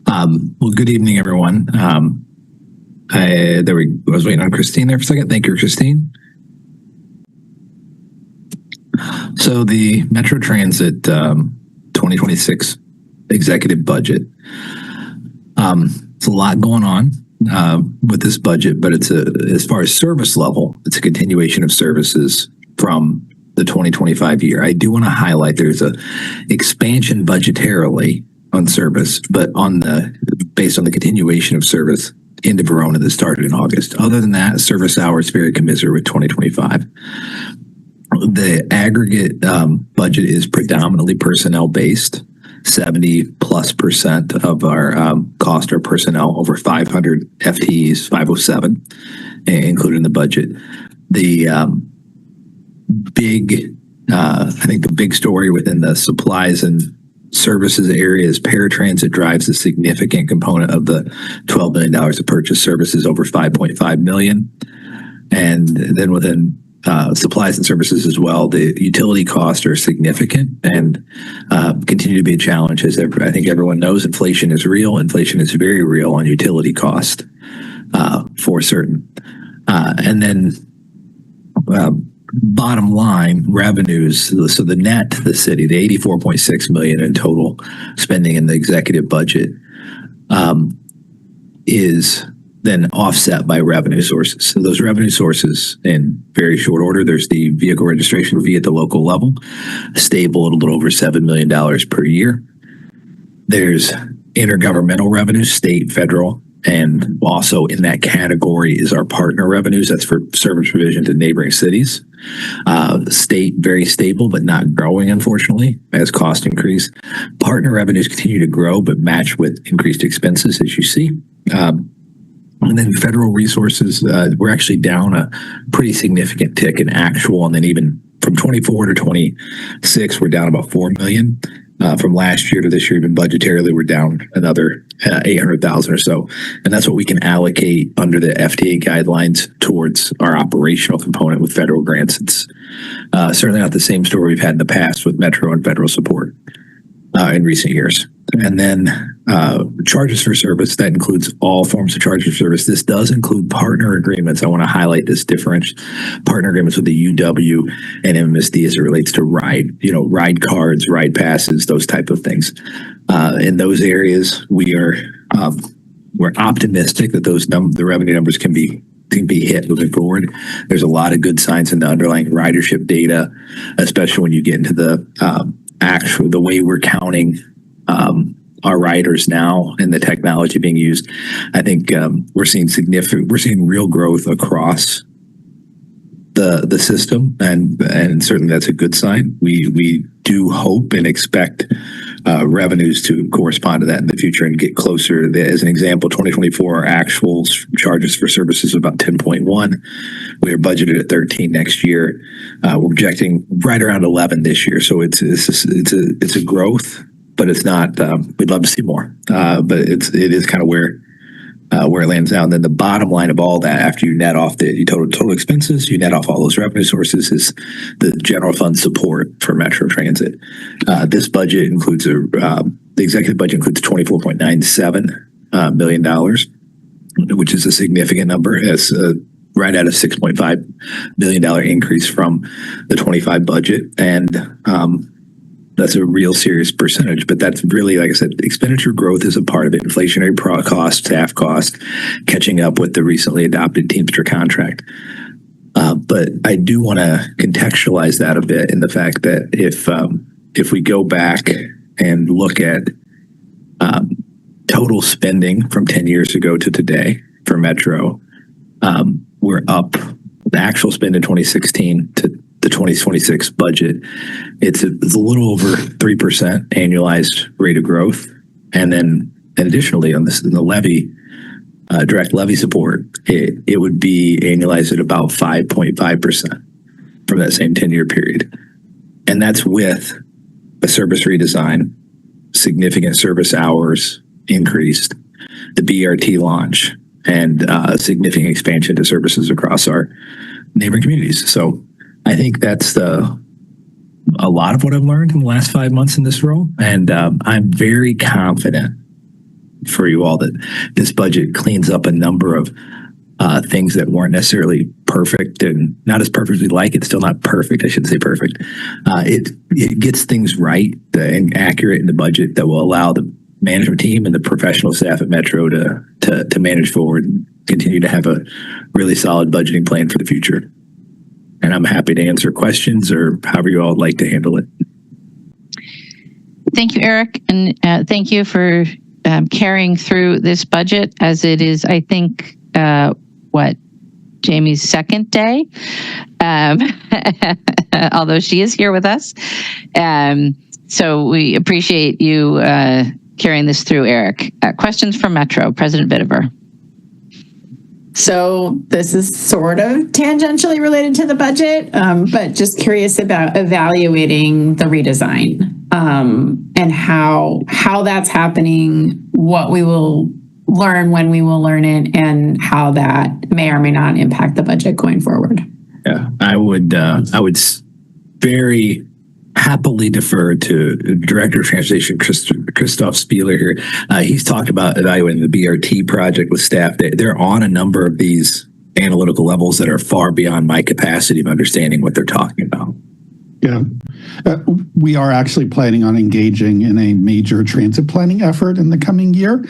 Well, good evening, everyone. I was waiting on Christine there for a second. Thank you, Christine. So the Metro Transit 2026 executive budget. It's a lot going on with this budget, but as far as service level, it's a continuation of services from the 2025 year. I do want to highlight there's a expansion budgetarily on service, but based on the continuation of service into Verona that started in August. Other than that, service hours very commensurate with 2025. The aggregate budget is predominantly personnel based. 70+% of our cost or personnel, over 500 FTEs, 507, included in the budget. The I think the big story within the supplies and services area is paratransit drives a significant component of the $12 million of purchase services, over $5.5 million. And then within supplies and services as well, the utility costs are significant and continue to be a challenge. As I think everyone knows, inflation is real. Inflation is very real on utility cost for certain. And then bottom line revenues. So the net to the city, the $84.6 million in total spending in the executive budget, is then offset by revenue sources. So those revenue sources, in very short order, there's the vehicle registration fee at the local level, stable at a little over $7 million per year. There's intergovernmental revenues, state, federal, and also in that category is our partner revenues. That's for service provision to neighboring cities. State, very stable, but not growing, unfortunately, as costs increase. Partner revenues continue to grow, but match with increased expenses, as you see. And then federal resources, we're actually down a pretty significant tick in actual, and then even from 24 to 26, we're down about $4 million. From last year to this year, even budgetarily, we're down another 800,000 or so. And that's what we can allocate under the FTA guidelines towards our operational component with federal grants. It's certainly not the same story we've had in the past with Metro and federal support in recent years. And then charges for service, that includes all forms of charges for service. This does include partner agreements. I want to highlight this difference. Partner agreements with the UW and MSD as it relates to ride cards, ride passes, those type of things. In those areas, we're optimistic that the revenue numbers can be hit moving forward. There's a lot of good signs in the underlying ridership data, especially when you get into the way we're counting our riders now and the technology being used. I think we're seeing real growth across the system, and certainly that's a good sign. We do hope and expect revenues to correspond to that in the future and get closer. As an example, 2024 actual charges for services are about 10.1. We are budgeted at 13 next year. We're projecting right around 11 this year. So it's a growth, but it's not. We'd love to see more, but it is kind of where it lands now. And then the bottom line of all that, after you net off the total expenses, you net off all those revenue sources, is the general fund support for Metro Transit. This budget includes the executive budget includes $24.97 million, which is a significant number. It's right at a $6.5 billion increase from the 25 budget. And that's a real serious percentage, but that's really, like I said, expenditure growth is a part of it. Inflationary cost, staff cost, catching up with the recently adopted Teamster contract. But I do want to contextualize that a bit in the fact that if we go back and look at total spending from 10 years ago to today for Metro, we're up the actual spend in 2016 to the 2026 budget. It's a little over 3% annualized rate of growth. And then additionally on the levy, direct levy support, it would be annualized at about 5.5% from that same 10-year period. And that's with a service redesign, significant service hours increased, the BRT launch, and significant expansion to services across our neighboring communities. So I think that's a lot of what I've learned in the last 5 months in this role. And I'm very confident for you all that this budget cleans up a number of things that weren't necessarily perfect, and not as perfectly like it's still not perfect. I shouldn't say perfect. It gets things right and accurate in the budget that will allow the management team and the professional staff at Metro to manage forward and continue to have a really solid budgeting plan for the future. And I'm happy to answer questions or however you all would like to handle it. Thank you, Eric. And thank you for carrying through this budget, as it is, I think, Jamie's second day, although she is here with us. So we appreciate you carrying this through, Eric. Questions from Metro, President Bittiver. So this is sort of tangentially related to the budget, but just curious about evaluating the redesign and how that's happening, what we will learn when we will learn it, and how that may or may not impact the budget going forward. Yeah, I would very happily defer to Director of Transportation Christoph Spieler here. He's talked about evaluating the BRT project with staff. They're on a number of these analytical levels that are far beyond my capacity of understanding what they're talking about. Yeah, we are actually planning on engaging in a major transit planning effort in the coming year,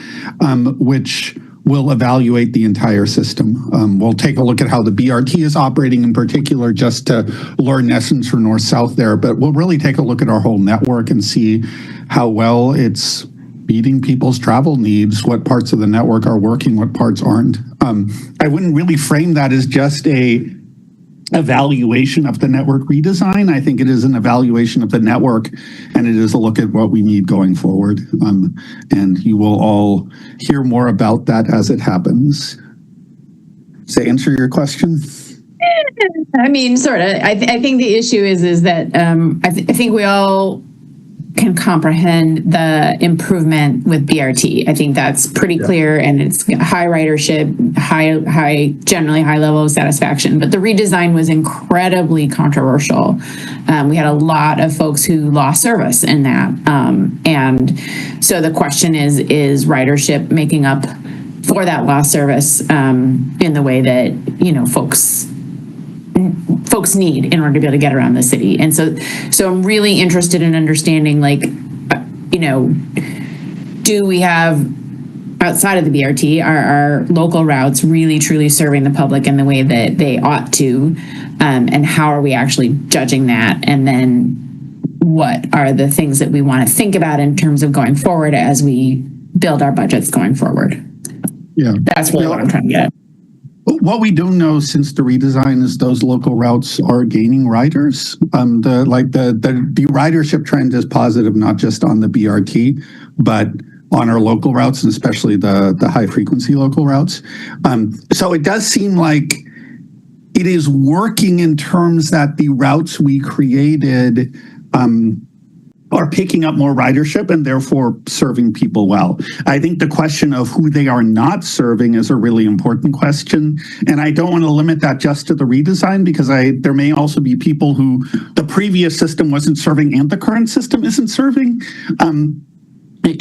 which will evaluate the entire system. We'll take a look at how the BRT is operating in particular, just to learn lessons from north-south there, but we'll really take a look at our whole network and see how well it's meeting people's travel needs, what parts of the network are working, what parts aren't. I wouldn't really frame that as just a evaluation of the network redesign. I think it is an evaluation of the network, and it is a look at what we need going forward. And you will all hear more about that as it happens. Does that answer your question? I mean, sort of. I think the issue is that I think we all can comprehend the improvement with BRT. I think that's pretty clear, and it's high ridership, generally high level of satisfaction. But the redesign was incredibly controversial. We had a lot of folks who lost service in that, and so the question is ridership making up for that lost service in the way that folks need in order to be able to get around the city. And so I'm really interested in understanding, do we have, outside of the BRT, are local routes really truly serving the public in the way that they ought to? And how are we actually judging that? And then what are the things that we want to think about in terms of going forward as we build our budgets going forward? Yeah. That's really what I'm trying to get at. What we do know since the redesign is those local routes are gaining riders. The ridership trend is positive, not just on the BRT, but on our local routes, and especially the high frequency local routes. So it does seem like it is working in terms that the routes we created are picking up more ridership and therefore serving people well. I think the question of who they are not serving is a really important question. And I don't want to limit that just to the redesign, because there may also be people who the previous system wasn't serving and the current system isn't serving.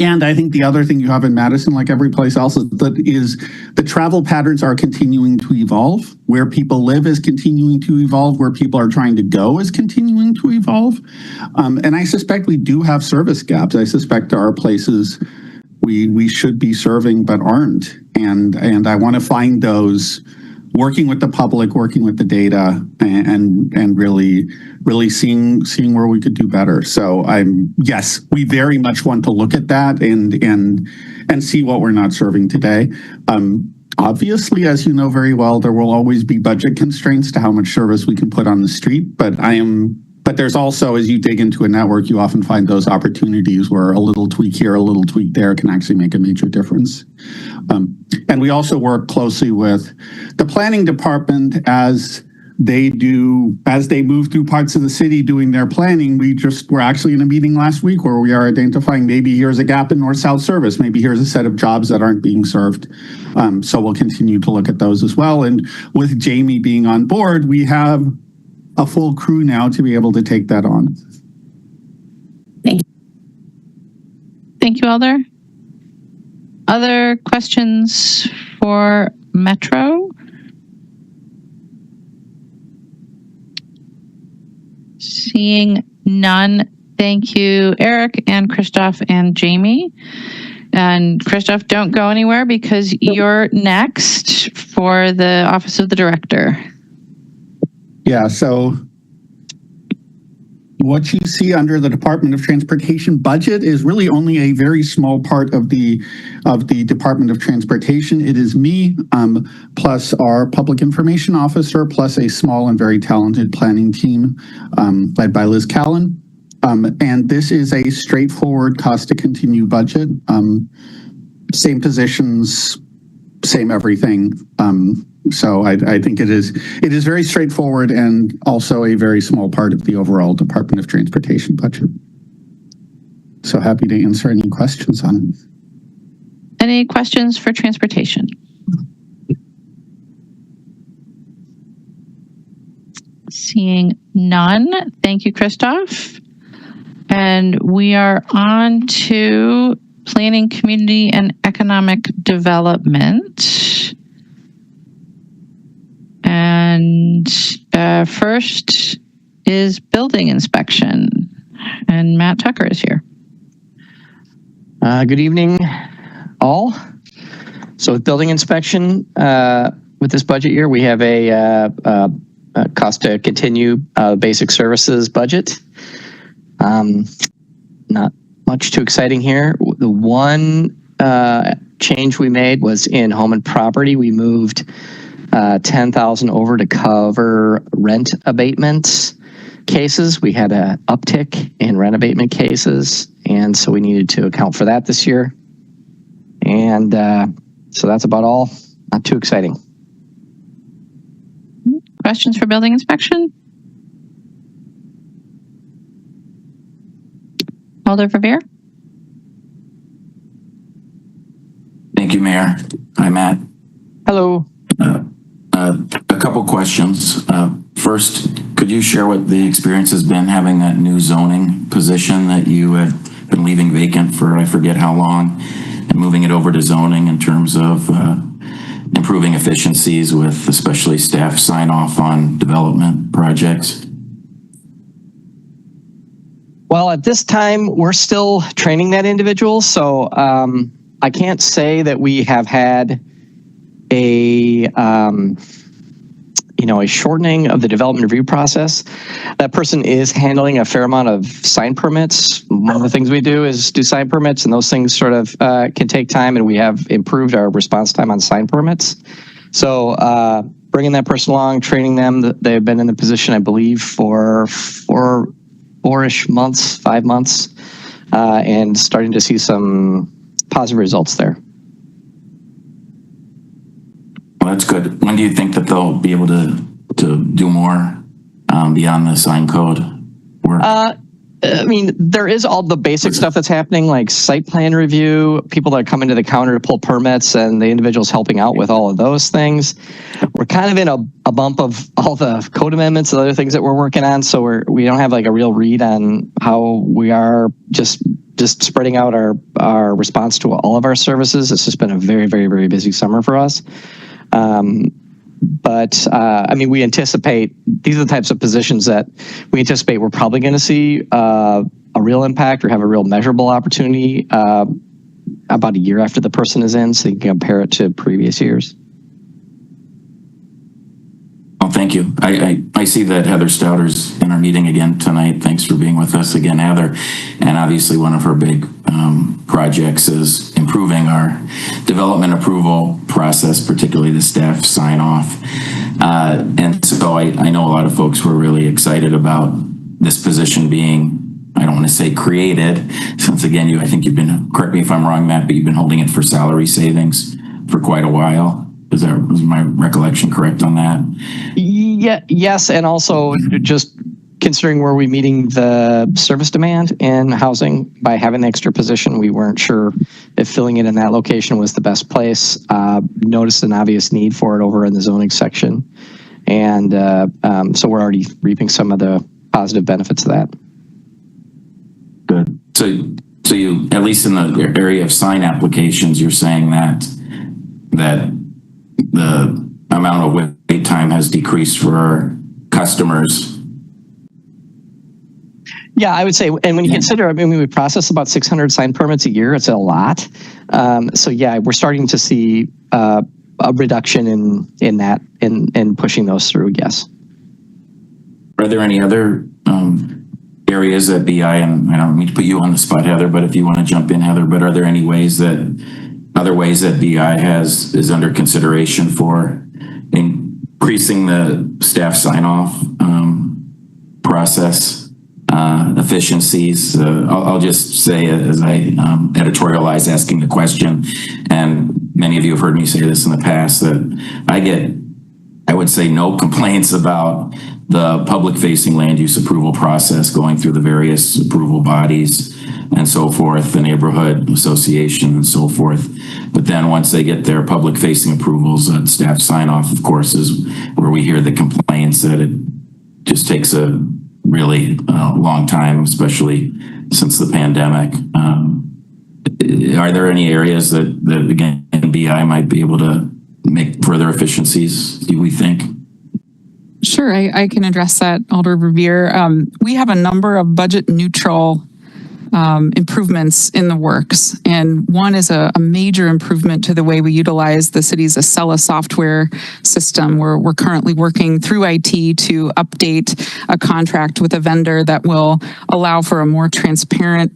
And I think the other thing you have in Madison, like every place else, is the travel patterns are continuing to evolve. Where people live is continuing to evolve. Where people are trying to go is continuing to evolve. And I suspect we do have service gaps. I suspect there are places we should be serving but aren't. And I want to find those, working with the public, working with the data, and really seeing where we could do better. So yes, we very much want to look at that and see what we're not serving today. Obviously, as you know very well, there will always be budget constraints to how much service we can put on the street, but there's also, as you dig into a network, you often find those opportunities where a little tweak here, a little tweak there can actually make a major difference. And we also work closely with the planning department as they move through parts of the city doing their planning. We're actually in a meeting last week where we are identifying maybe here's a gap in north-south service, maybe here's a set of jobs that aren't being served. So we'll continue to look at those as well. And with Jamie being on board, we have a full crew now to be able to take that on. Thank you. Thank you, Alder. Other questions for Metro? Seeing none. Thank you, Eric and Christoph and Jamie. And Christoph, don't go anywhere because you're next for the Office of the Director. Yeah, so what you see under the Department of Transportation budget is really only a very small part of the Department of Transportation. It is me, plus our public information officer, plus a small and very talented planning team led by Liz Callan. And this is a straightforward cost to continue budget. Same positions, same everything. So I think it is very straightforward and also a very small part of the overall Department of Transportation budget. So happy to answer any questions on it. Any questions for transportation? Seeing none. Thank you, Christoph. And we are on to Planning, Community, and Economic Development. And first is building inspection. And Matt Tucker is here. Good evening, all. So with building inspection, with this budget year, we have a cost to continue basic services budget. Not much too exciting here. The one change we made was in home and property. We moved 10,000 over to cover rent abatements cases. We had an uptick in rent abatement cases, and so we needed to account for that this year. And so that's about all. Not too exciting. Questions for building inspection? Alder Verveer? Thank you, Mayor. Hi, Matt. Hello. A couple questions. First, could you share what the experience has been having that new zoning position that you had been leaving vacant for I forget how long, and moving it over to zoning in terms of improving efficiencies with especially staff sign off on development projects? Well, at this time, we're still training that individual, so I can't say that we have had a shortening of the development review process. That person is handling a fair amount of sign permits. One of the things we do is do sign permits, and those things sort of can take time, and we have improved our response time on sign permits. So bringing that person along, training them, they've been in the position, I believe, for four-ish months, 5 months, and starting to see some positive results there. Well, that's good. When do you think that they'll be able to do more beyond the sign code work? I mean, there is all the basic stuff that's happening, like site plan review, people that are coming to the counter to pull permits, and the individuals helping out with all of those things. We're kind of in a bump of all the code amendments and other things that we're working on, so we don't have like a real read on how we are just spreading out our response to all of our services. It's just been a very, very, very busy summer for us. But I mean, we anticipate these are the types of positions that we anticipate we're probably going to see a real impact or have a real measurable opportunity about a year after the person is in, so you can compare it to previous years. Well, thank you. I see that Heather Stouter's in our meeting again tonight. Thanks for being with us again, Heather. And obviously one of her big projects is improving our development approval process, particularly the staff sign off. And so I know a lot of folks were really excited about this position being, I don't want to say created, since again, I think you've been, correct me if I'm wrong, Matt, but you've been holding it for salary savings for quite a while. Was my recollection correct on that? Yeah, yes, and also just considering where we're meeting the service demand in housing by having the extra position, we weren't sure if filling it in that location was the best place. Noticed an obvious need for it over in the zoning section, and so we're already reaping some of the positive benefits of that. Good. So you, at least in the area of sign applications, you're saying that the amount of wait time has decreased for our customers. Yeah, I would say, and when you consider, I mean, we process about 600 sign permits a year. It's a lot. So yeah, we're starting to see a reduction in that, in pushing those through. Yes. Are there any other areas that BI, and I don't mean to put you on the spot, Heather, but if you want to jump in, Heather, but are there any other ways that BI is under consideration for increasing the staff sign-off process efficiencies. I'll just say, as I editorialize asking the question, and many of you have heard me say this in the past, that I would say no complaints about the public-facing land use approval process going through the various approval bodies and so forth, the neighborhood association and so forth. But then once they get their public-facing approvals, staff sign-off, of course, is where we hear the complaints that it just takes a really long time, especially since the pandemic. Are there any areas that again, BI might be able to make further efficiencies, do we think? Sure, I can address that, Alder Revere. We have a number of budget neutral improvements in the works. And one is a major improvement to the way we utilize the city's Acela software system. We're currently working through IT to update a contract with a vendor that will allow for a more transparent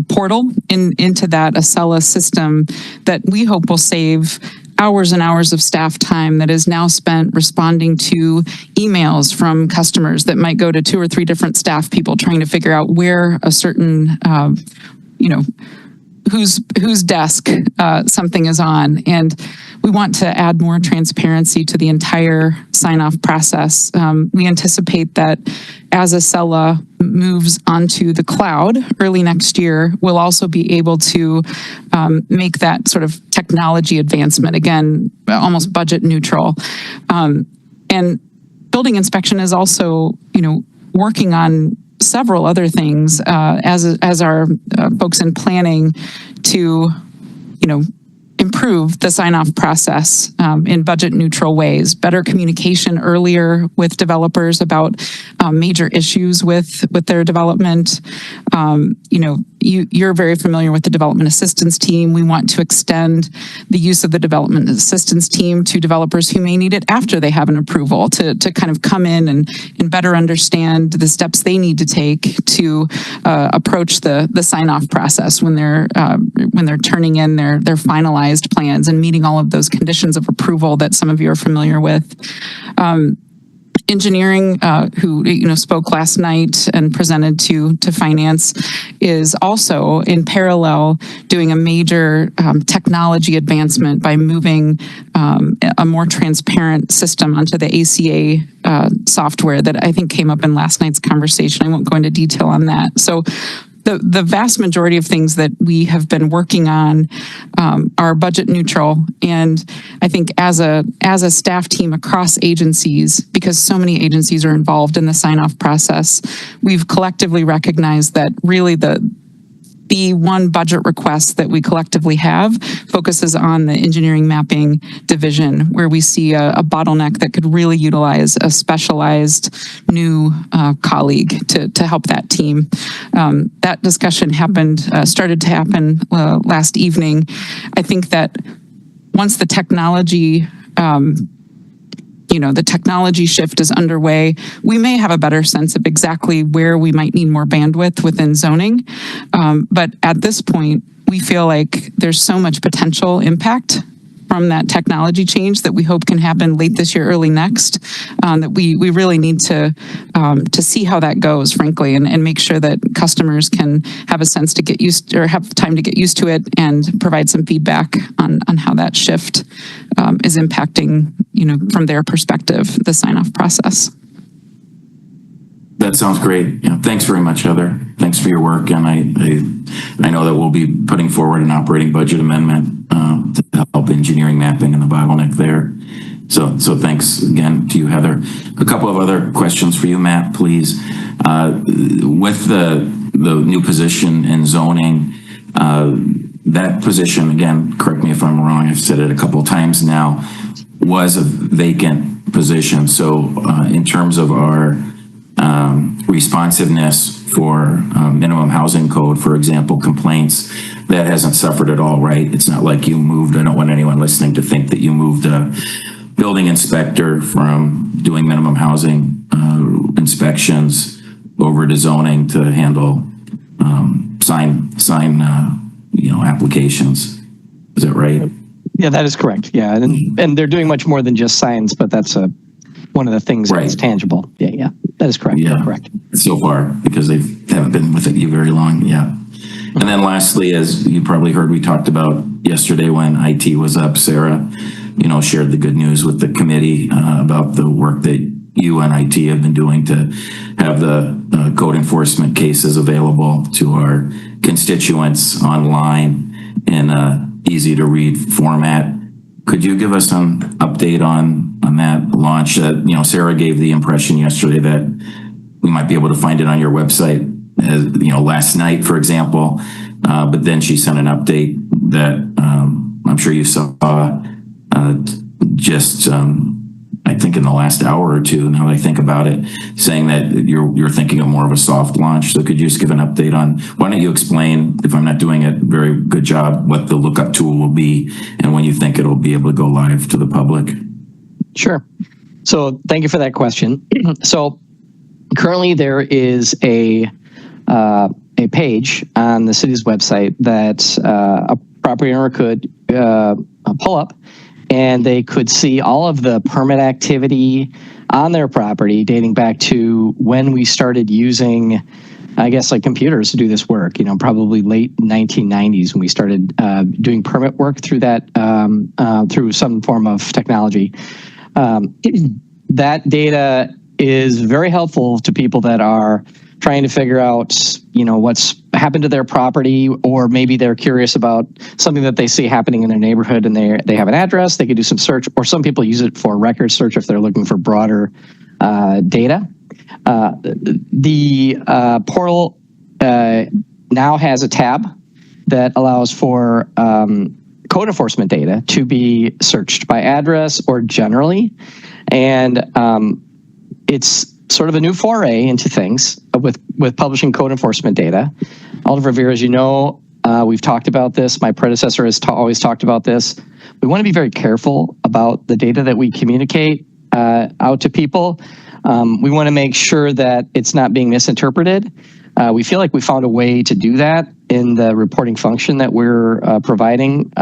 portal into that Acela system that we hope will save hours and hours of staff time that is now spent responding to emails from customers that might go to 2 or 3 different staff people trying to figure out where a certain, whose desk something is on. And we want to add more transparency to the entire sign-off process. We anticipate that as Acela moves onto the cloud early next year, we'll also be able to make that sort of technology advancement, again, almost budget neutral. And building inspection is also, working on several other things as our folks in planning to, improve the sign-off process in budget neutral ways, better communication earlier with developers about major issues with their development. You're very familiar with the development assistance team. We want to extend the use of the development assistance team to developers who may need it after they have an approval to kind of come in and better understand the steps they need to take to approach the sign-off process when they're turning in their finalized plans and meeting all of those conditions of approval that some of you are familiar with. Engineering, who spoke last night and presented to finance, is also in parallel doing a major technology advancement by moving a more transparent system onto the ACA software that I think came up in last night's conversation. I won't go into detail on that. So the vast majority of things that we have been working on are budget neutral. And I think as a staff team across agencies, because so many agencies are involved in the sign-off process, we've collectively recognized that really the one budget request that we collectively have focuses on the engineering mapping division, where we see a bottleneck that could really utilize a specialized new colleague to help that team. That discussion started to happen last evening. I think that once the technology the technology shift is underway, we may have a better sense of exactly where we might need more bandwidth within zoning. But at this point, we feel like there's so much potential impact from that technology change that we hope can happen late this year, early next, that we really need to see how that goes, frankly, and make sure that customers can have a sense to get used or have time to get used to it and provide some feedback on how that shift is impacting, from their perspective, the sign-off process. That sounds great. Thanks very much, Heather. Thanks for your work. And I know that we'll be putting forward an operating budget amendment to help engineering mapping and the bottleneck there. So thanks again to you, Heather. A couple of other questions for you, Matt, please. With the new position in zoning, that position, again, correct me if I'm wrong, I've said it a couple of times now, was a vacant position. So in terms of our responsiveness for minimum housing code, for example, complaints, that hasn't suffered at all, right? It's not like you moved, I don't want anyone listening to think that you moved a building inspector from doing minimum housing inspections over to zoning to handle sign applications. Is that right? Yeah, that is correct. Yeah, and they're doing much more than just signs, but that's one of the things that's tangible. Yeah, That is correct. Yeah, correct. So far, because they haven't been with you very long. Yeah. And then lastly, as you probably heard, we talked about yesterday when IT was up, Sarah, shared the good news with the committee about the work that you and IT have been doing to have the code enforcement cases available to our constituents online in a easy to read format. Could you give us some update on that launch? Sarah gave the impression yesterday that we might be able to find it on your website, last night, for example. But then she sent an update that I'm sure you saw I think in the last hour or two, now that I think about it, saying that you're thinking of more of a soft launch. So could you just give an update on, why don't you explain, if I'm not doing a very good job, what the lookup tool will be and when you think it'll be able to go live to the public? Sure. So thank you for that question. So currently there is a page on the city's website that a property owner could pull up, and they could see all of the permit activity on their property dating back to when we started using, I guess, like computers to do this work, probably late 1990s when we started doing permit work through that, through some form of technology. That data is very helpful to people that are trying to figure out, what's happened to their property, or maybe they're curious about something that they see happening in their neighborhood and they have an address, they could do some search, or some people use it for record search if they're looking for broader data. The portal now has a tab that allows for code enforcement data to be searched by address or generally. And it's sort of a new foray into things with publishing code enforcement data. Alder Revere, as you know, we've talked about this. My predecessor has always talked about this. We want to be very careful about the data that we communicate out to people. We want to make sure that it's not being misinterpreted. We feel like we found a way to do that in the reporting function that we're providing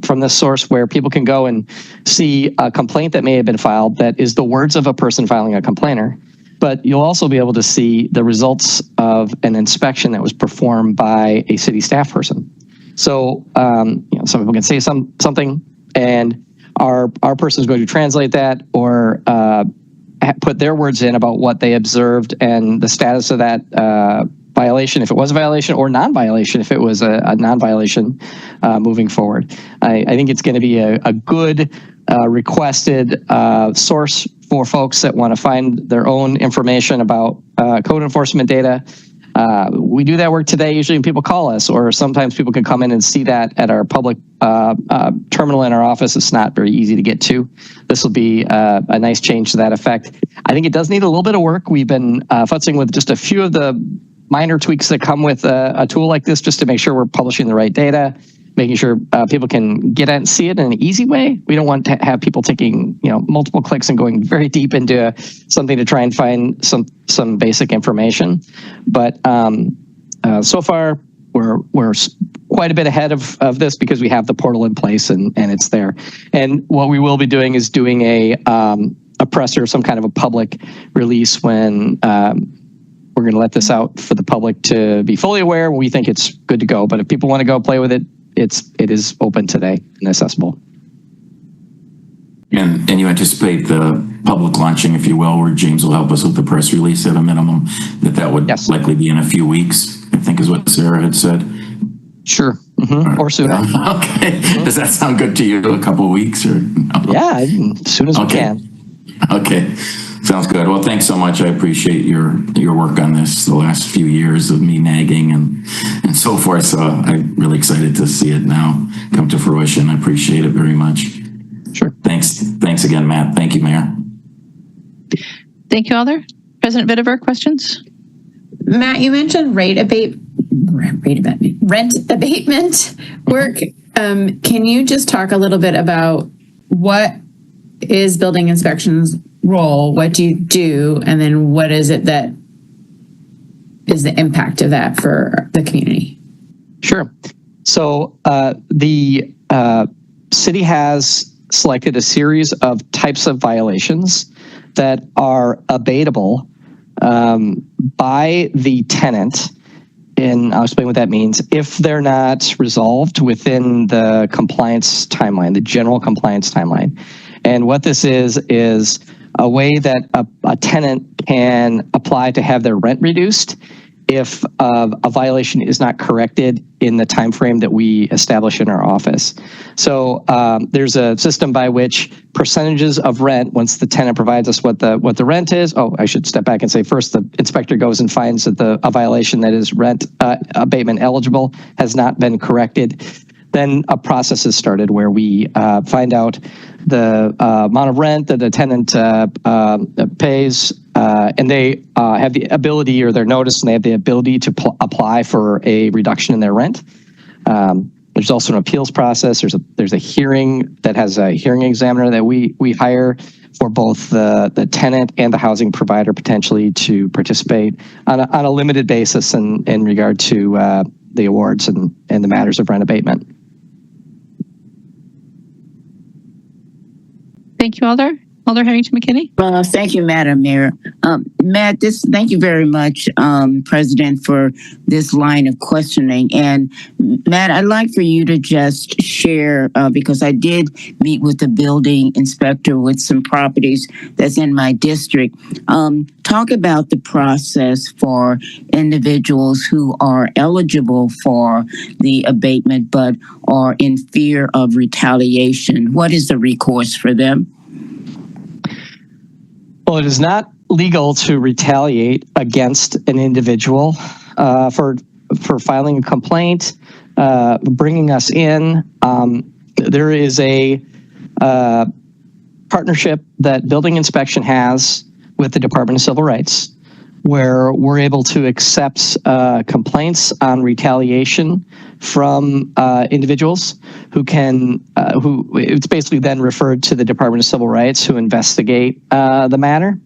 from this source, where people can go and see a complaint that may have been filed that is the words of a person filing a complainer. But you'll also be able to see the results of an inspection that was performed by a city staff person. So some people can say something, and our person is going to translate that or put their words in about what they observed and the status of that violation, if it was a violation, or non-violation, if it was a non-violation moving forward. I think it's going to be a good requested source for folks that want to find their own information about code enforcement data. We do that work today usually when people call us, or sometimes people can come in and see that at our public terminal in our office. It's not very easy to get to. This will be a nice change to that effect. I think it does need a little bit of work. We've been futzing with just a few of the minor tweaks that come with a tool like this, just to make sure we're publishing the right data, making sure people can get at and see it in an easy way. We don't want to have people taking multiple clicks and going very deep into something to try and find some basic information. But so far, we're quite a bit ahead of this because we have the portal in place and it's there. And what we will be doing is doing a press or some kind of a public release when we're going to let this out for the public to be fully aware. We think it's good to go, but if people want to go play with it, it is open today and accessible. And you anticipate the public launching, if you will, where James will help us with the press release at a minimum, that would likely be in a few weeks, I think is what Sarah had said. Sure. Mm-hmm. Or sooner. Okay. Does that sound good to you? A couple of weeks or no? Yeah, as soon as we can. Okay. Sounds good. Well, thanks so much. I appreciate your work on this the last few years of me nagging and so forth. So I'm really excited to see it now come to fruition. I appreciate it very much. Sure. Thanks again, Matt. Thank you, Mayor. Thank you, Alder. President Vitiver, questions? Matt, you mentioned rent abatement work. Can you just talk a little bit about what is building inspections role? What do you do? And then what is it that is the impact of that for the community? Sure. So the city has selected a series of types of violations that are abatable by the tenant. And I'll explain what that means. If they're not resolved within the compliance timeline, the general compliance timeline. And what this is a way that a tenant can apply to have their rent reduced if a violation is not corrected in the time frame that we establish in our office. So there's a system by which percentages of rent, once the tenant provides us what the rent is. Oh, I should step back and say first, the inspector goes and finds that a violation that is rent abatement eligible has not been corrected. Then a process is started where we find out the amount of rent that the tenant pays, and they have the ability, or they're noticed, and they have the ability to apply for a reduction in their rent. There's also an appeals process. There's a hearing that has a hearing examiner that we hire for both the tenant and the housing provider potentially to participate on a limited basis in regard to the awards and the matters of rent abatement. Thank you, Alder. Alder Harrington McKinney. Thank you, Madam Mayor. Matt, thank you very much, President, for this line of questioning. And Matt, I'd like for you to just share, because I did meet with the building inspector with some properties that's in my district. Talk about the process for individuals who are eligible for the abatement but are in fear of retaliation. What is the recourse for them? Well, it is not legal to retaliate against an individual for filing a complaint, bringing us in. There is a partnership that building inspection has with the Department of Civil Rights, where we're able to accept complaints on retaliation from individuals who it's basically then referred to the Department of Civil Rights, who investigate the matter.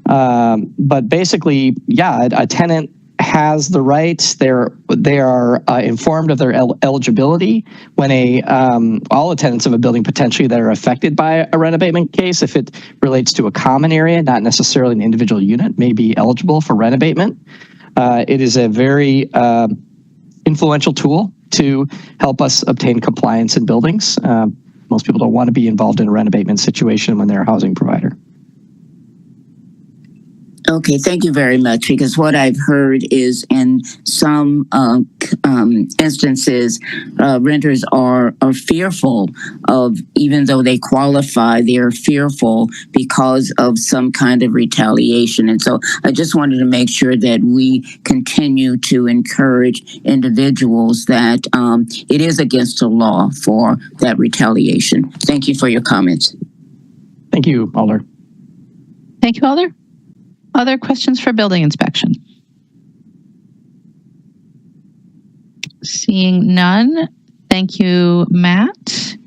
But basically, yeah, a tenant has the rights. They are informed of their eligibility when all the tenants of a building potentially that are affected by a rent abatement case, if it relates to a common area, not necessarily an individual unit, may be eligible for rent abatement. It is a very influential tool to help us obtain compliance in buildings. Most people don't want to be involved in a rent abatement situation when they're a housing provider. Okay, thank you very much. Because what I've heard is in some instances, renters are fearful of, even though they qualify, they're fearful because of some kind of retaliation. And so I just wanted to make sure that we continue to encourage individuals that it is against the law for that retaliation. Thank you for your comments. Thank you, Alder. Thank you, Alder. Other questions for building inspection? Seeing none. Thank you, Matt.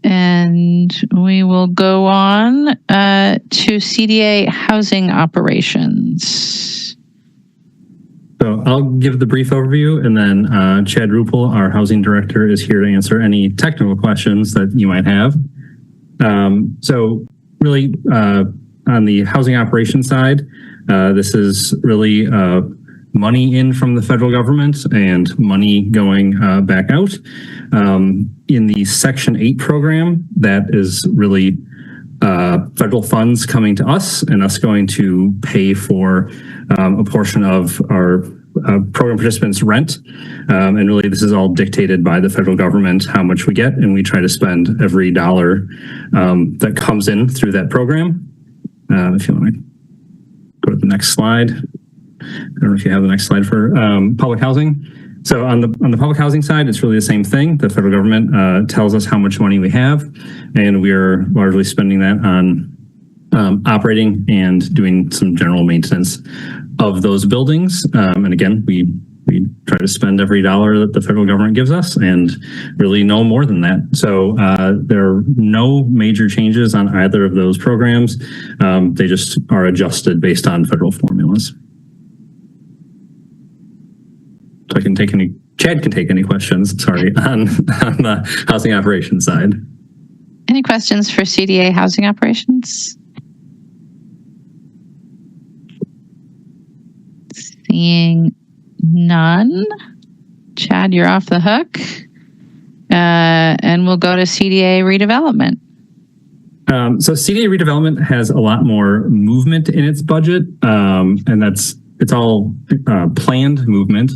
And we will go on to CDA housing operations. So I'll give the brief overview, and then Chad Ruppel, our housing director, is here to answer any technical questions that you might have. So really, on the housing operations side, this is really money in from the federal government and money going back out. In the Section 8 program, that is really federal funds coming to us and us going to pay for a portion of our program participants' rent. And really, this is all dictated by the federal government, how much we get, and we try to spend every dollar that comes in through that program. If you want to go to the next slide. I don't know if you have the next slide for public housing. So on the public housing side, it's really the same thing. The federal government tells us how much money we have, and we are largely spending that on operating and doing some general maintenance of those buildings. And again, we try to spend every dollar that the federal government gives us, and really no more than that. So there are no major changes on either of those programs. They just are adjusted based on federal formulas. So Chad can take any questions, sorry, on the housing operations side. Any questions for CDA housing operations? Seeing none. Chad, you're off the hook. And we'll go to CDA redevelopment. So CDA redevelopment has a lot more movement in its budget, and it's all planned movement.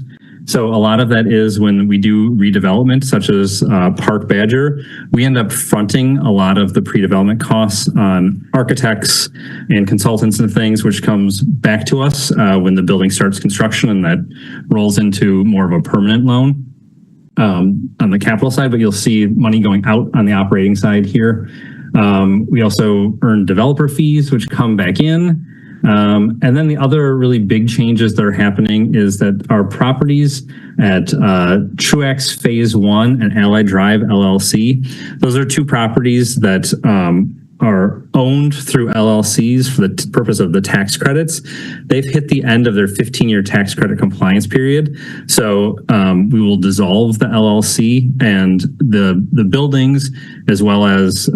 So a lot of that is when we do redevelopment, such as Park Badger, we end up fronting a lot of the pre-development costs on architects and consultants and things, which comes back to us when the building starts construction, and that rolls into more of a permanent loan on the capital side, but you'll see money going out on the operating side here. We also earn developer fees, which come back in. And then the other really big changes that are happening is that our properties at Truax Phase 1 and Allied Drive LLC, those are two properties that are owned through LLCs for the purpose of the tax credits. They've hit the end of their 15-year tax credit compliance period. So we will dissolve the LLC, and the buildings, as well as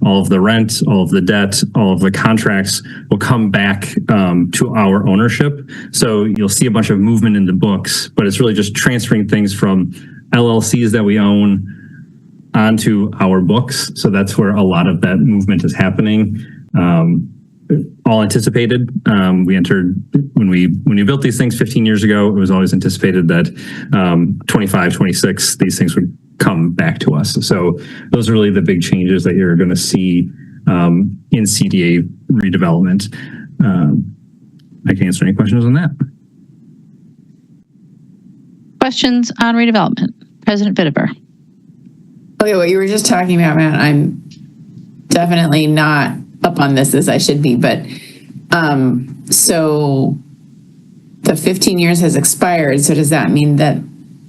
all of the rent, all of the debt, all of the contracts will come back to our ownership. So you'll see a bunch of movement in the books, but it's really just transferring things from LLCs that we own onto our books. So that's where a lot of that movement is happening. All anticipated. We entered when we built these things 15 years ago, it was always anticipated that 25, 26, these things would come back to us. So those are really the big changes that you're going to see in CDA redevelopment. I can answer any questions on that. Questions on redevelopment? President Bitteber. Okay, what you were just talking about, man, I'm definitely not up on this as I should be, but so the 15 years has expired. So does that mean that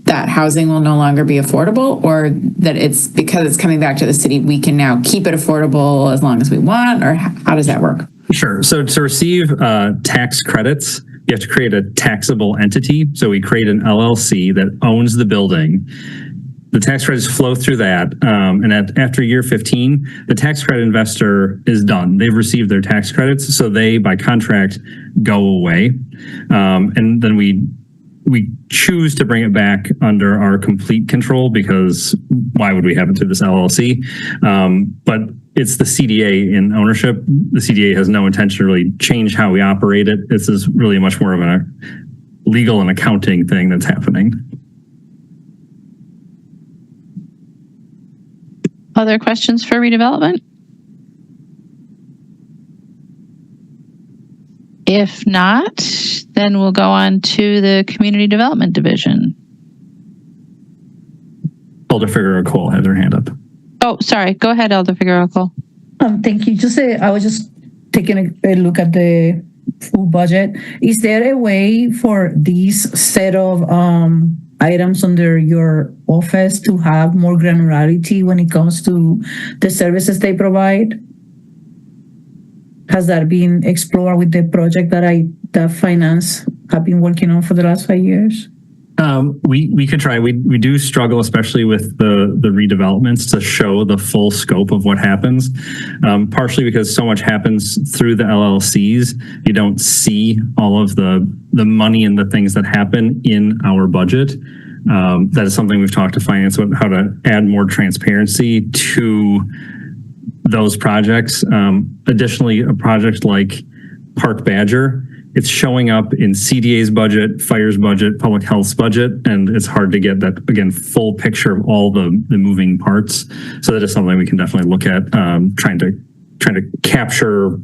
that housing will no longer be affordable, or that it's because it's coming back to the city, we can now keep it affordable as long as we want, or how does that work? Sure. So to receive tax credits, you have to create a taxable entity. So we create an LLC that owns the building. The tax credits flow through that, and after year 15, the tax credit investor is done. They've received their tax credits, so they, by contract, go away. And then we choose to bring it back under our complete control, because why would we have it through this LLC? But it's the CDA in ownership. The CDA has no intention to really change how we operate it. This is really much more of a legal and accounting thing that's happening. Other questions for redevelopment? If not, then we'll go on to the Community Development Division. Elder Figueroa-Cole has her hand up. Oh, sorry. Go ahead, Elder Figueroa-Cole. Thank you. I was just taking a look at the full budget. Is there a way for this set of items under your office to have more granularity when it comes to the services they provide? Has that been explored with the project that finance have been working on for the last 5 years? We could try. We do struggle, especially with the redevelopments, to show the full scope of what happens. Partially because so much happens through the LLCs, you don't see all of the money and the things that happen in our budget. That is something we've talked to finance about, how to add more transparency to those projects. Additionally, a project like Park Badger, it's showing up in CDA's budget, fire's budget, public health's budget, and it's hard to get that, again, full picture of all the moving parts. So that is something we can definitely look at, trying to capture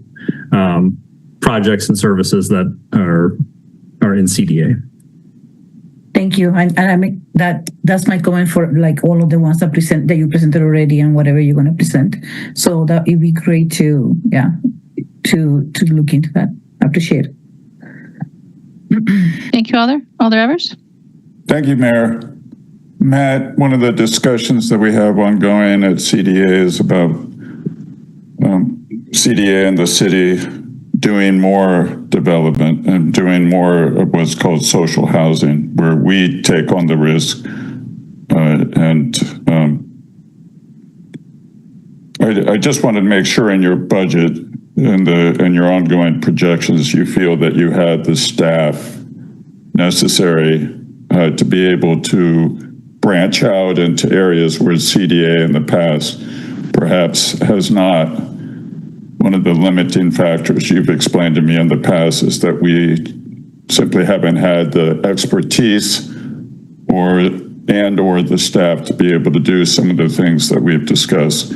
projects and services that are in CDA. Thank you. And I mean that's my comment for like all of the ones that you presented already and whatever you're going to present. So that it'd be great to look into that. I appreciate it. Thank you, Alder Evers. Thank you, Mayor. Matt, one of the discussions that we have ongoing at CDA is about CDA and the city doing more development and doing more of what's called social housing, where we take on the risk. I just wanted to make sure in your budget and your ongoing projections, you feel that you had the staff necessary to be able to branch out into areas where CDA in the past perhaps has not. One of the limiting factors you've explained to me in the past is that we simply haven't had the expertise or the staff to be able to do some of the things that we've discussed.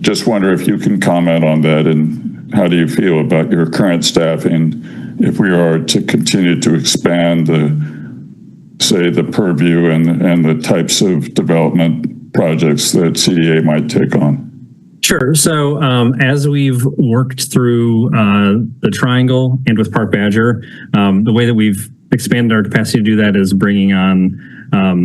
Just wonder if you can comment on that, and how do you feel about your current staffing if we are to continue to expand the purview and the types of development projects that CDA might take on? Sure. So as we've worked through the Triangle and with Park Badger, the way that we've expanded our capacity to do that is bringing on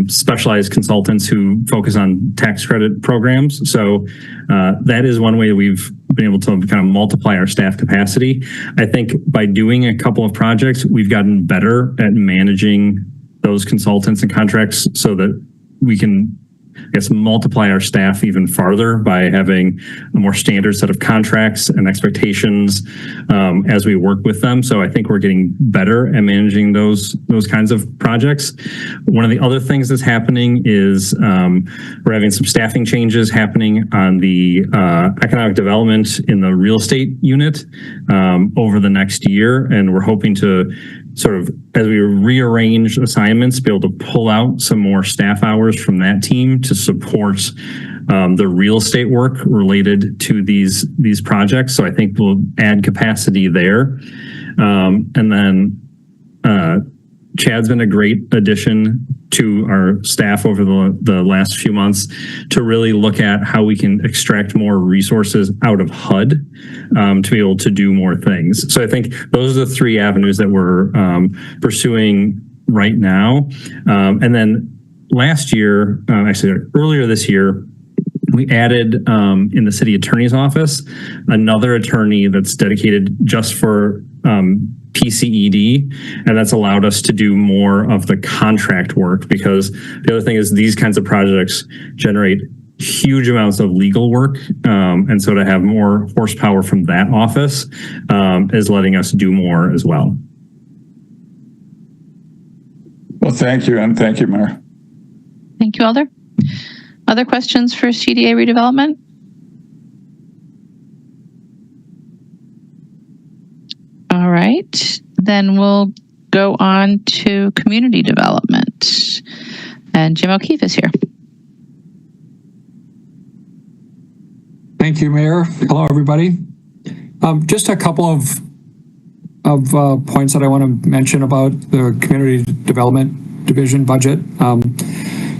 specialized consultants who focus on tax credit programs. So that is one way that we've been able to kind of multiply our staff capacity. I think by doing a couple of projects, we've gotten better at managing those consultants and contracts so that we can, I guess, multiply our staff even farther by having a more standard set of contracts and expectations as we work with them. So I think we're getting better at managing those kinds of projects. One of the other things that's happening is we're having some staffing changes happening on the economic development in the real estate unit over the next year. And we're hoping to sort of, as we rearrange assignments, be able to pull out some more staff hours from that team to support the real estate work related to these projects. So I think we'll add capacity there. And then Chad's been a great addition to our staff over the last few months to really look at how we can extract more resources out of HUD to be able to do more things. So I think those are the three avenues that we're pursuing right now. And then last year, actually earlier this year, we added in the city attorney's office another attorney that's dedicated just for PCED, and that's allowed us to do more of the contract work, because the other thing is these kinds of projects generate huge amounts of legal work, and so to have more horsepower from that office is letting us do more as well. Well, thank you, and thank you, Mayor. Thank you, Alder. Other questions for CDA redevelopment? All right, then we'll go on to community development. And Jim O'Keefe is here. Thank you, Mayor. Hello, everybody. Just a couple of points that I want to mention about the Community Development Division budget.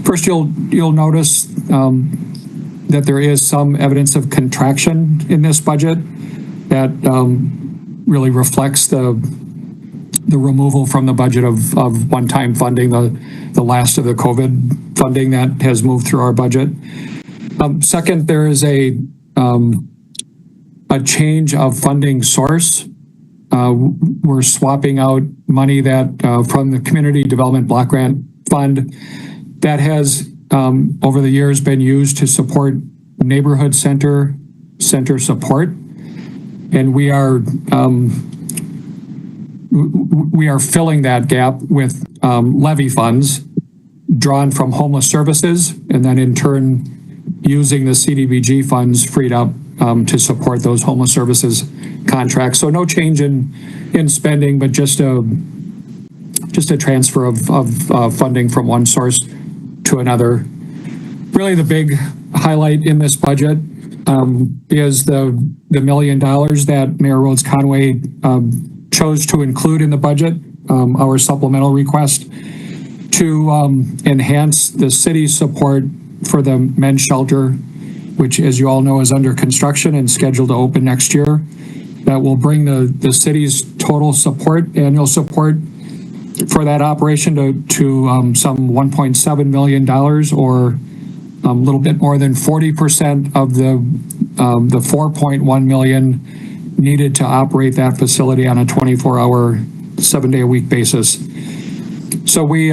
First, you'll notice that there is some evidence of contraction in this budget that really reflects the removal from the budget of one-time funding, the last of the COVID funding that has moved through our budget. Second, there is a change of funding source. We're swapping out money that from the Community Development Block Grant Fund that has over the years been used to support neighborhood center support. And we are filling that gap with levy funds drawn from homeless services, and then in turn using the CDBG funds freed up to support those homeless services contracts. So no change in spending, but just a transfer of funding from one source to another. Really, the big highlight in this budget is the $1 million that Mayor Rhodes Conway chose to include in the budget, our supplemental request to enhance the city's support for the men's shelter, which, as you all know, is under construction and scheduled to open next year. That will bring the city's total support, annual support for that operation to some $1.7 million, or a little bit more than 40% of the 4.1 million needed to operate that facility on a 24-hour, 7-day-a-week basis. So we,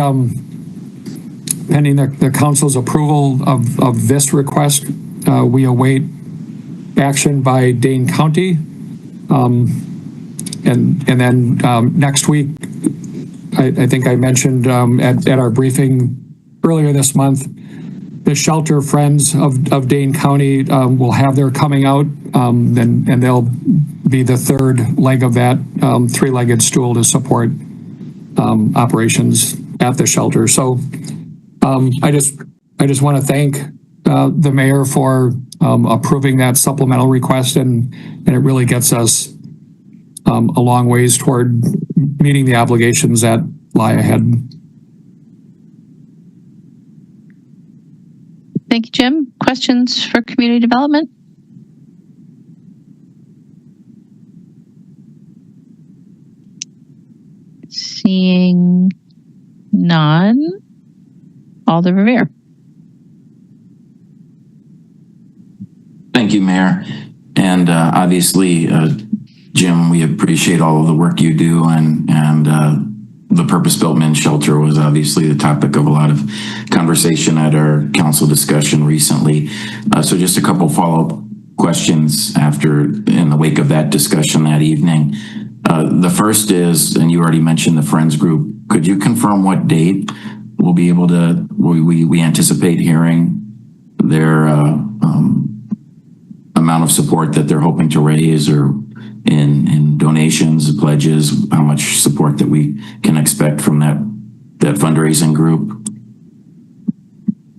pending the council's approval of this request, we await action by Dane County, and then next week I think I mentioned at our briefing earlier this month, the Shelter Friends of Dane County will have their coming out, and they'll be the third leg of that three-legged stool to support operations at the shelter. So I just want to thank the mayor for approving that supplemental request, and it really gets us a long ways toward meeting the obligations that lie ahead. Thank you, Jim. Questions for community development? Seeing none. Alder Revere. Thank you, Mayor. And obviously, Jim, we appreciate all of the work you do, and the purpose-built men's shelter was obviously the topic of a lot of conversation at our council discussion recently. So just a couple follow-up questions in the wake of that discussion that evening. The first is, and you already mentioned the Friends group, could you confirm what date we'll be able to, we anticipate hearing their amount of support that they're hoping to raise, or in donations, pledges, how much support that we can expect from that fundraising group?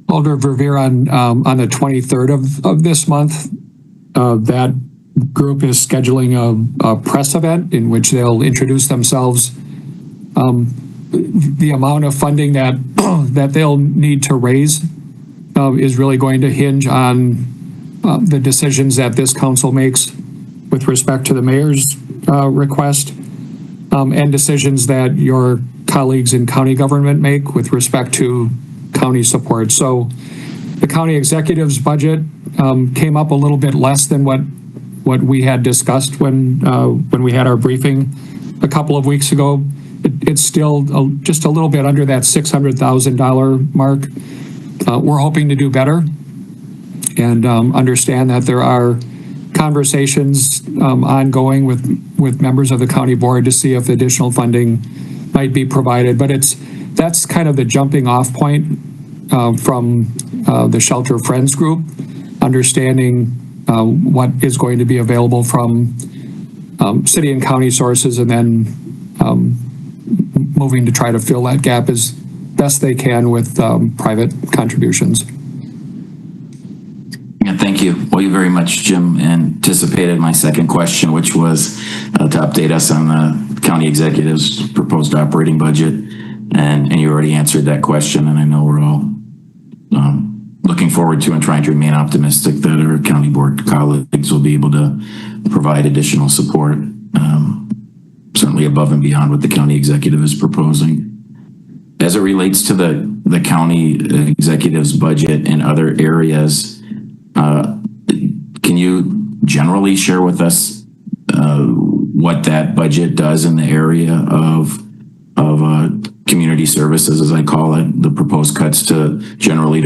Alder Verveer, on the 23rd of this month, that group is scheduling a press event in which they'll introduce themselves. The amount of funding that they'll need to raise is really going to hinge on the decisions that this council makes with respect to the mayor's request, and decisions that your colleagues in county government make with respect to county support. So the county executive's budget came up a little bit less than what we had discussed when we had our briefing a couple of weeks ago. It's still just a little bit under that $600,000 mark. We're hoping to do better, and understand that there are conversations ongoing with members of the county board to see if additional funding might be provided. But that's kind of the jumping off point from the Shelter Friends group, understanding what is going to be available from city and county sources, and then moving to try to fill that gap as best they can with private contributions. Yeah, thank you. Well, you very much, Jim, anticipated my second question, which was to update us on the county executive's proposed operating budget. And you already answered that question, and I know we're all looking forward to and trying to remain optimistic that our county board colleagues will be able to provide additional support, certainly above and beyond what the county executive is proposing. As it relates to the county executive's budget in other areas, can you generally share with us what that budget does in the area of community services, as I call it, the proposed cuts to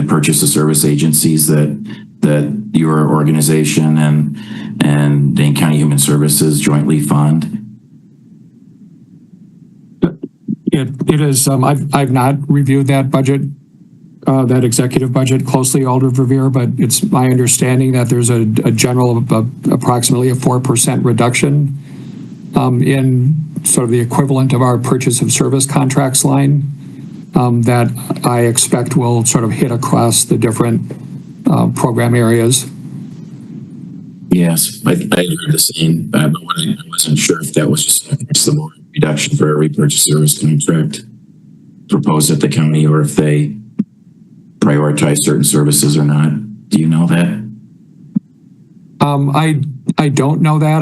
purchase of service agencies that your organization and Dane County Human Services jointly fund? It is. I've not reviewed that budget, that executive budget closely, Alder Verveer, but it's my understanding that there's a general approximately a 4% reduction in sort of the equivalent of our purchase of service contracts line that I expect will sort of hit across the different program areas. Yes, I heard the same, but I wasn't sure if that was just across the board reduction for every purchase service contract proposed at the county, or if they prioritize certain services or not. Do you know that? I don't know that.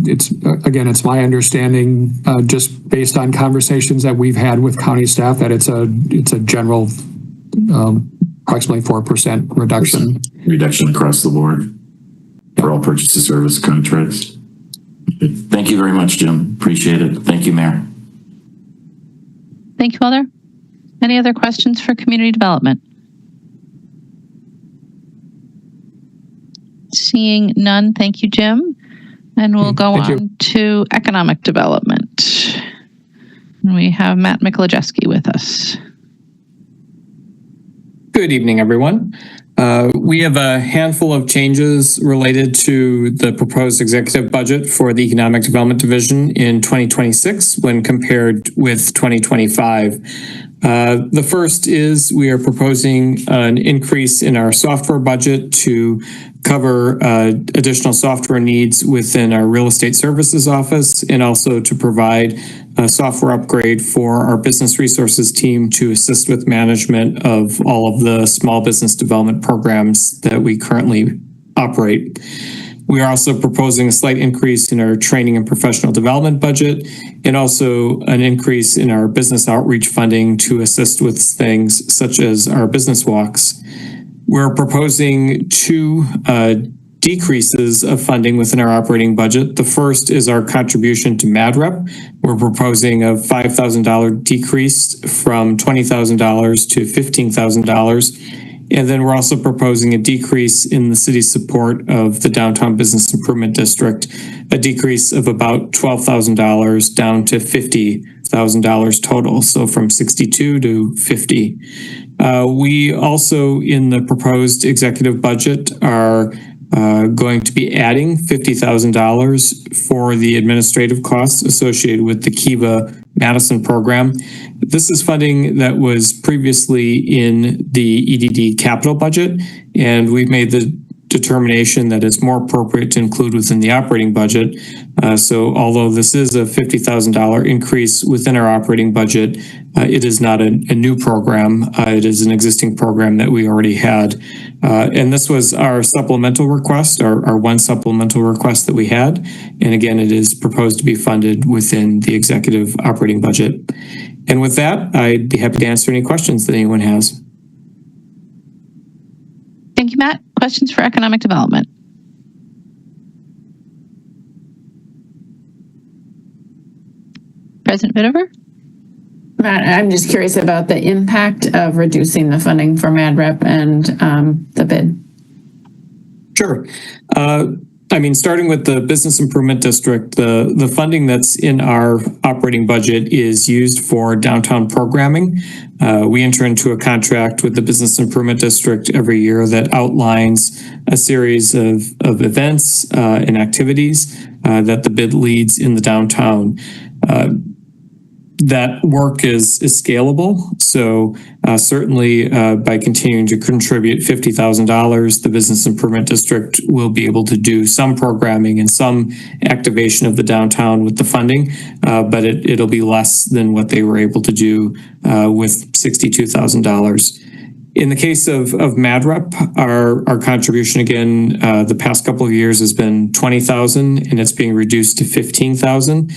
It's my understanding, just based on conversations that we've had with county staff, that it's a general approximately 4% reduction. Reduction across the board for all purchase of service contracts. Thank you very much, Jim. Appreciate it. Thank you, Mayor. Thank you, Alder. Any other questions for community development? Seeing none, thank you, Jim. And we'll go on to economic development. We have Matt Mikolajewski with us. Good evening, everyone. We have a handful of changes related to the proposed executive budget for the Economic Development Division in 2026 when compared with 2025. The first is we are proposing an increase in our software budget to cover additional software needs within our real estate services office, and also to provide a software upgrade for our business resources team to assist with management of all of the small business development programs that we currently operate. We are also proposing a slight increase in our training and professional development budget, and also an increase in our business outreach funding to assist with things such as our business walks. We're proposing two decreases of funding within our operating budget. The first is our contribution to MadRep. We're proposing a $5,000 decrease from $20,000 to $15,000. And then we're also proposing a decrease in the city's support of the Downtown Business Improvement District, a decrease of about $12,000 down to $50,000 total. So from 62 to 50. We also, in the proposed executive budget, are going to be adding $50,000 for the administrative costs associated with the Kiva Madison program. This is funding that was previously in the EDD capital budget, and we've made the determination that it's more appropriate to include within the operating budget. So although this is a $50,000 increase within our operating budget, it is not a new program. It is an existing program that we already had. And this was our supplemental request, our one supplemental request that we had. And again, it is proposed to be funded within the executive operating budget. And with that, I'd be happy to answer any questions that anyone has. Thank you, Matt. Questions for economic development? President Bidover? Matt, I'm just curious about the impact of reducing the funding for MadRep and the bid. Sure. I mean, starting with the Business Improvement District, the funding that's in our operating budget is used for downtown programming. We enter into a contract with the Business Improvement District every year that outlines a series of events and activities that the bid leads in the downtown. That work is scalable. So certainly by continuing to contribute $50,000, the Business Improvement District will be able to do some programming and some activation of the downtown with the funding, but it'll be less than what they were able to do with $62,000. In the case of MadRep, our contribution again, the past couple of years has been $20,000, and it's being reduced to $15,000.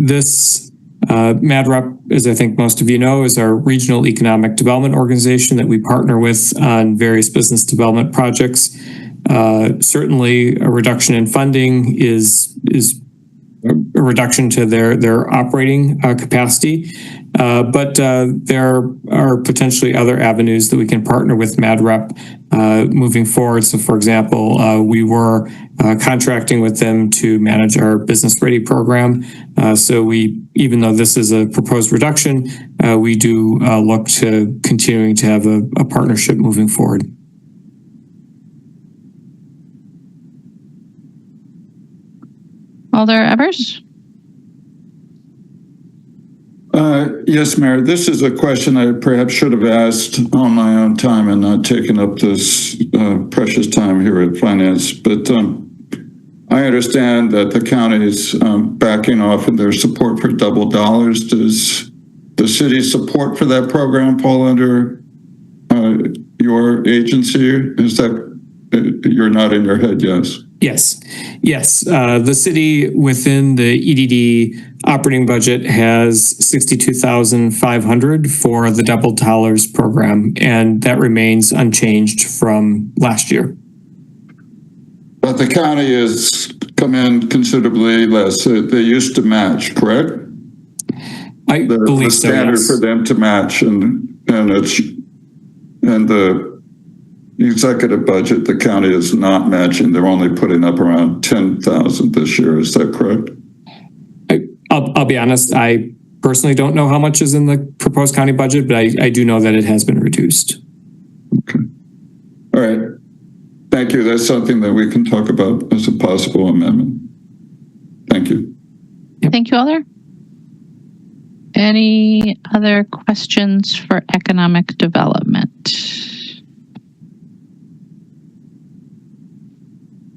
This MadRep, as I think most of you know, is our regional economic development organization that we partner with on various business development projects. Certainly, a reduction in funding is a reduction to their operating capacity, but there are potentially other avenues that we can partner with MadRep moving forward. So, for example, we were contracting with them to manage our Business Ready program. So even though this is a proposed reduction, we do look to continuing to have a partnership moving forward. Alder Evers? Yes, Mayor. This is a question I perhaps should have asked on my own time and not taken up this precious time here at Finance. But I understand that the county is backing off in their support for double dollars. Does the city's support for that program fall under your agency? Is that you're nodding your head? Yes. Yes. The city within the EDD operating budget has $62,500 for the double dollars program, and that remains unchanged from last year. But the county has come in considerably less. They used to match, correct? I believe so. The standard for them to match, and the executive budget, the county is not matching. They're only putting up around $10,000 this year. Is that correct? I'll be honest. I personally don't know how much is in the proposed county budget, but I do know that it has been reduced. Okay. All right. Thank you. That's something that we can talk about as a possible amendment. Thank you. Thank you, Alder. Any other questions for economic development?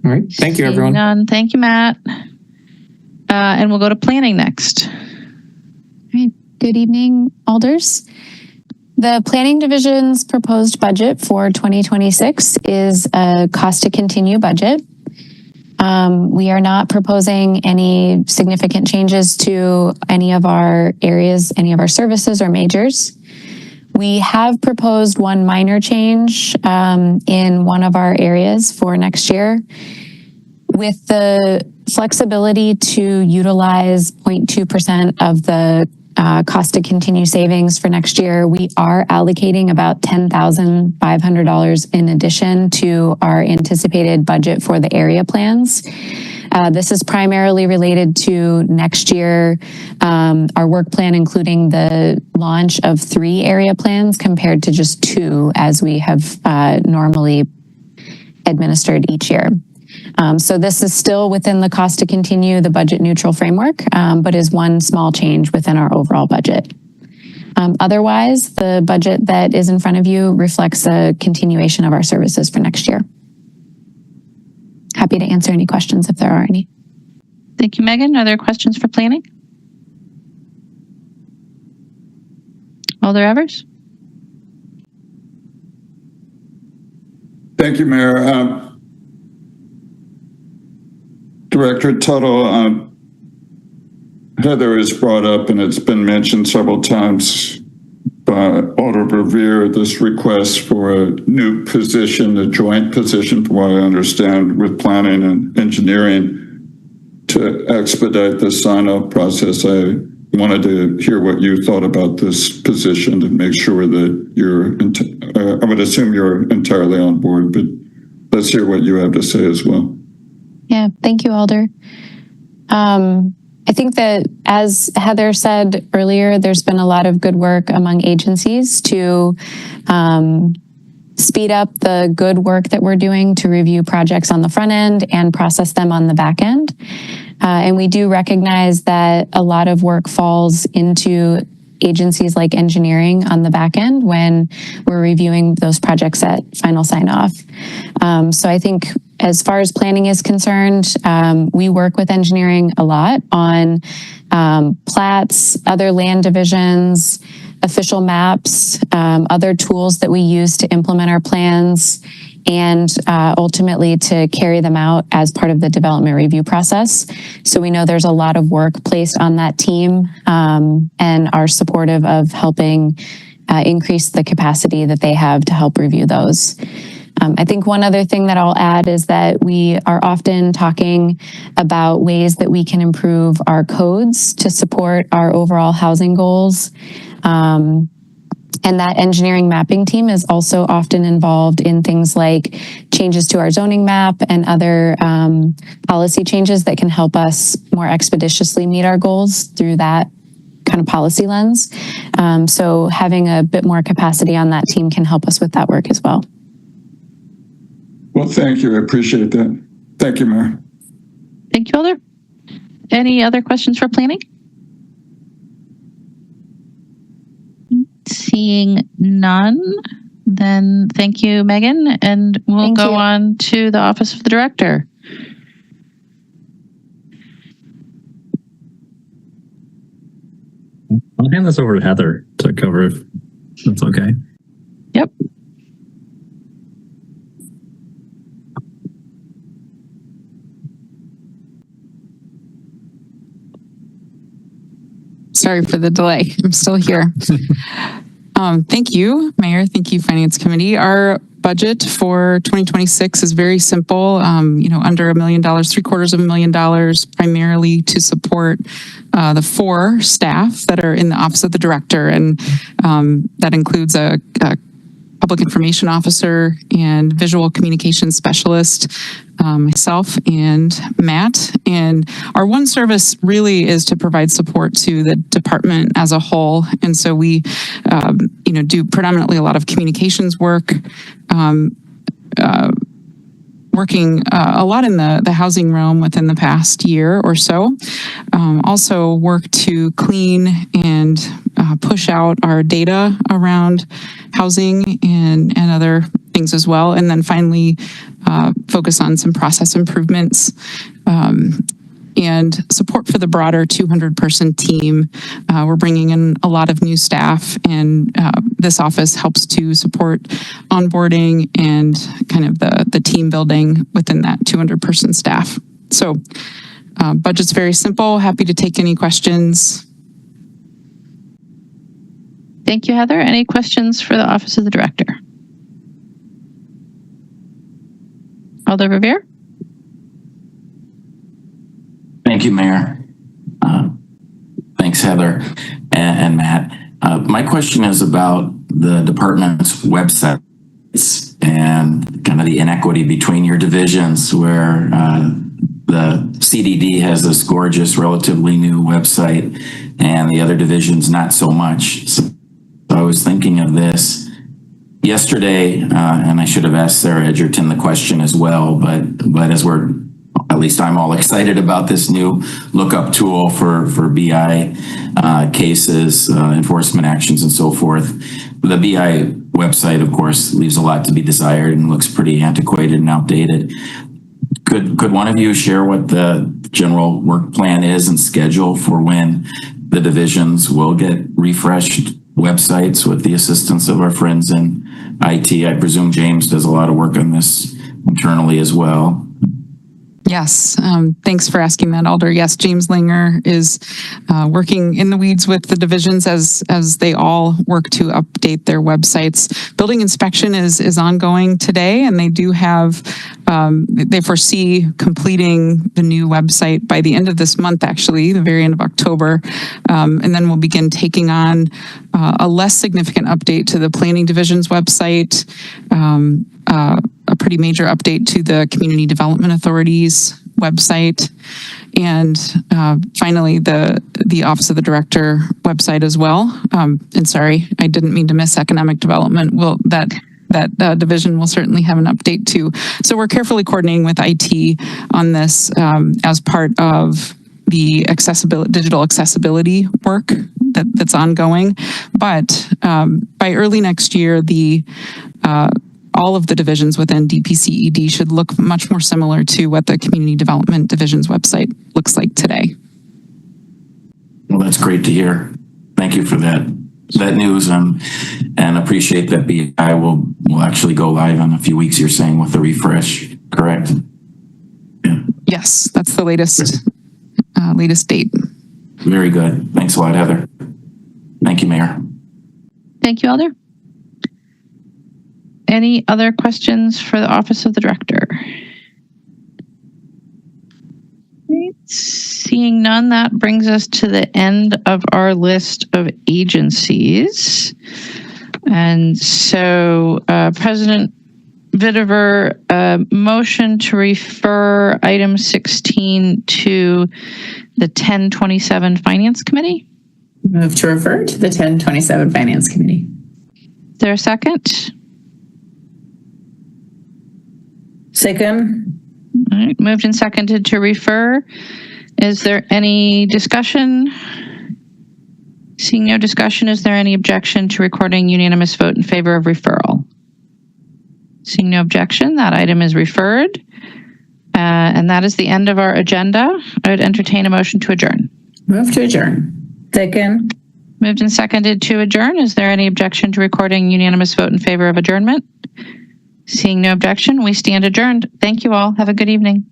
All right. Thank you, everyone. None. Thank you, Matt. And we'll go to planning next. Good evening, Alders. The Planning Division's proposed budget for 2026 is a cost to continue budget. We are not proposing any significant changes to any of our areas, any of our services or majors. We have proposed one minor change in one of our areas for next year. With the flexibility to utilize 0.2% of the cost to continue savings for next year, we are allocating about $10,500 in addition to our anticipated budget for the area plans. This is primarily related to next year, our work plan, including the launch of 3 area plans compared to just 2 as we have normally administered each year. So this is still within the cost to continue the budget neutral framework, but is one small change within our overall budget. Otherwise, the budget that is in front of you reflects a continuation of our services for next year. Happy to answer any questions if there are any. Thank you, Megan. Are there questions for planning? Alder Evers? Thank you, Mayor. Director Tuttle, Heather has brought up, and it's been mentioned several times by Alder Revere, this request for a new position, a joint position, from what I understand, with planning and engineering to expedite the sign-off process. I wanted to hear what you thought about this position to make sure that I would assume you're entirely on board, but let's hear what you have to say as well. Yeah, thank you, Alder. I think that, as Heather said earlier, there's been a lot of good work among agencies to speed up the good work that we're doing to review projects on the front end and process them on the back end. And we do recognize that a lot of work falls into agencies like engineering on the back end when we're reviewing those projects at final sign off. So I think as far as planning is concerned, we work with engineering a lot on plats, other land divisions, official maps, other tools that we use to implement our plans, and ultimately to carry them out as part of the development review process. So we know there's a lot of work placed on that team and are supportive of helping increase the capacity that they have to help review those. I think one other thing that I'll add is that we are often talking about ways that we can improve our codes to support our overall housing goals. And that engineering mapping team is also often involved in things like changes to our zoning map and other policy changes that can help us more expeditiously meet our goals through that kind of policy lens. So having a bit more capacity on that team can help us with that work as well. Well, thank you. I appreciate that. Thank you, Mayor. Thank you, Alder. Any other questions for planning? Seeing none, then thank you, Megan, and we'll go on to the Office of the Director. I'll hand this over to Heather to cover if that's okay. Yep. Sorry for the delay. I'm still here. Thank you, Mayor. Thank you, Finance Committee. Our budget for 2026 is very simple. Under $1 million, $750,000, primarily to support the 4 staff that are in the Office of the Director, and that includes a public information officer and visual communication specialist, myself and Matt. And our one service really is to provide support to the department as a whole. And so we, do predominantly a lot of communications work, working a lot in the housing realm within the past year or so. Also work to clean and push out our data around housing and other things as well. And then finally, focus on some process improvements and support for the broader 200-person team. We're bringing in a lot of new staff, and this office helps to support onboarding and kind of the team building within that 200-person staff. So budget's very simple. Happy to take any questions. Thank you, Heather. Any questions for the Office of the Director? Alder Revere? Thank you, Mayor. Thanks, Heather and Matt. My question is about the department's websites and kind of the inequity between your divisions, where the CDD has this gorgeous, relatively new website and the other divisions not so much. So I was thinking of this yesterday, and I should have asked Sarah Edgerton the question as well, but as at least I'm all excited about this new lookup tool for BI cases, enforcement actions, and so forth. The BI website, of course, leaves a lot to be desired and looks pretty antiquated and outdated. Could one of you share what the general work plan is and schedule for when the divisions will get refreshed websites with the assistance of our friends in IT? I presume James does a lot of work on this internally as well. Yes, thanks for asking that, Alder. Yes, James Langer is working in the weeds with the divisions as they all work to update their websites. Building inspection is ongoing today, and they do have, they foresee completing the new website by the end of this month, actually, the very end of October. And then we'll begin taking on a less significant update to the planning division's website, a pretty major update to the Community Development Authority's website, and finally the Office of the Director website as well. And sorry, I didn't mean to miss economic development. Well, that division will certainly have an update too. So we're carefully coordinating with IT on this as part of the digital accessibility work that's ongoing. But by early next year, all of the divisions within DPCED should look much more similar to what the Community Development Division's website looks like today. Well, that's great to hear. Thank you for that news, and appreciate that BI will actually go live in a few weeks, you're saying, with the refresh, correct? Yeah. Yes, that's the latest date. Very good. Thanks a lot, Heather. Thank you, Mayor. Thank you, Alder. Any other questions for the Office of the Director? Right. Seeing none, that brings us to the end of our list of agencies. And so President Vitiver, motion to refer item 16 to the 1027 Finance Committee. Move to refer to the 1027 Finance Committee. Is there a second? Second. All right, moved and seconded to refer. Is there any discussion? Seeing no discussion, is there any objection to recording unanimous vote in favor of referral? Seeing no objection, that item is referred. And that is the end of our agenda. I would entertain a motion to adjourn. Move to adjourn. Second. Moved and seconded to adjourn. Is there any objection to recording unanimous vote in favor of adjournment? Seeing no objection, we stand adjourned. Thank you all. Have a good evening.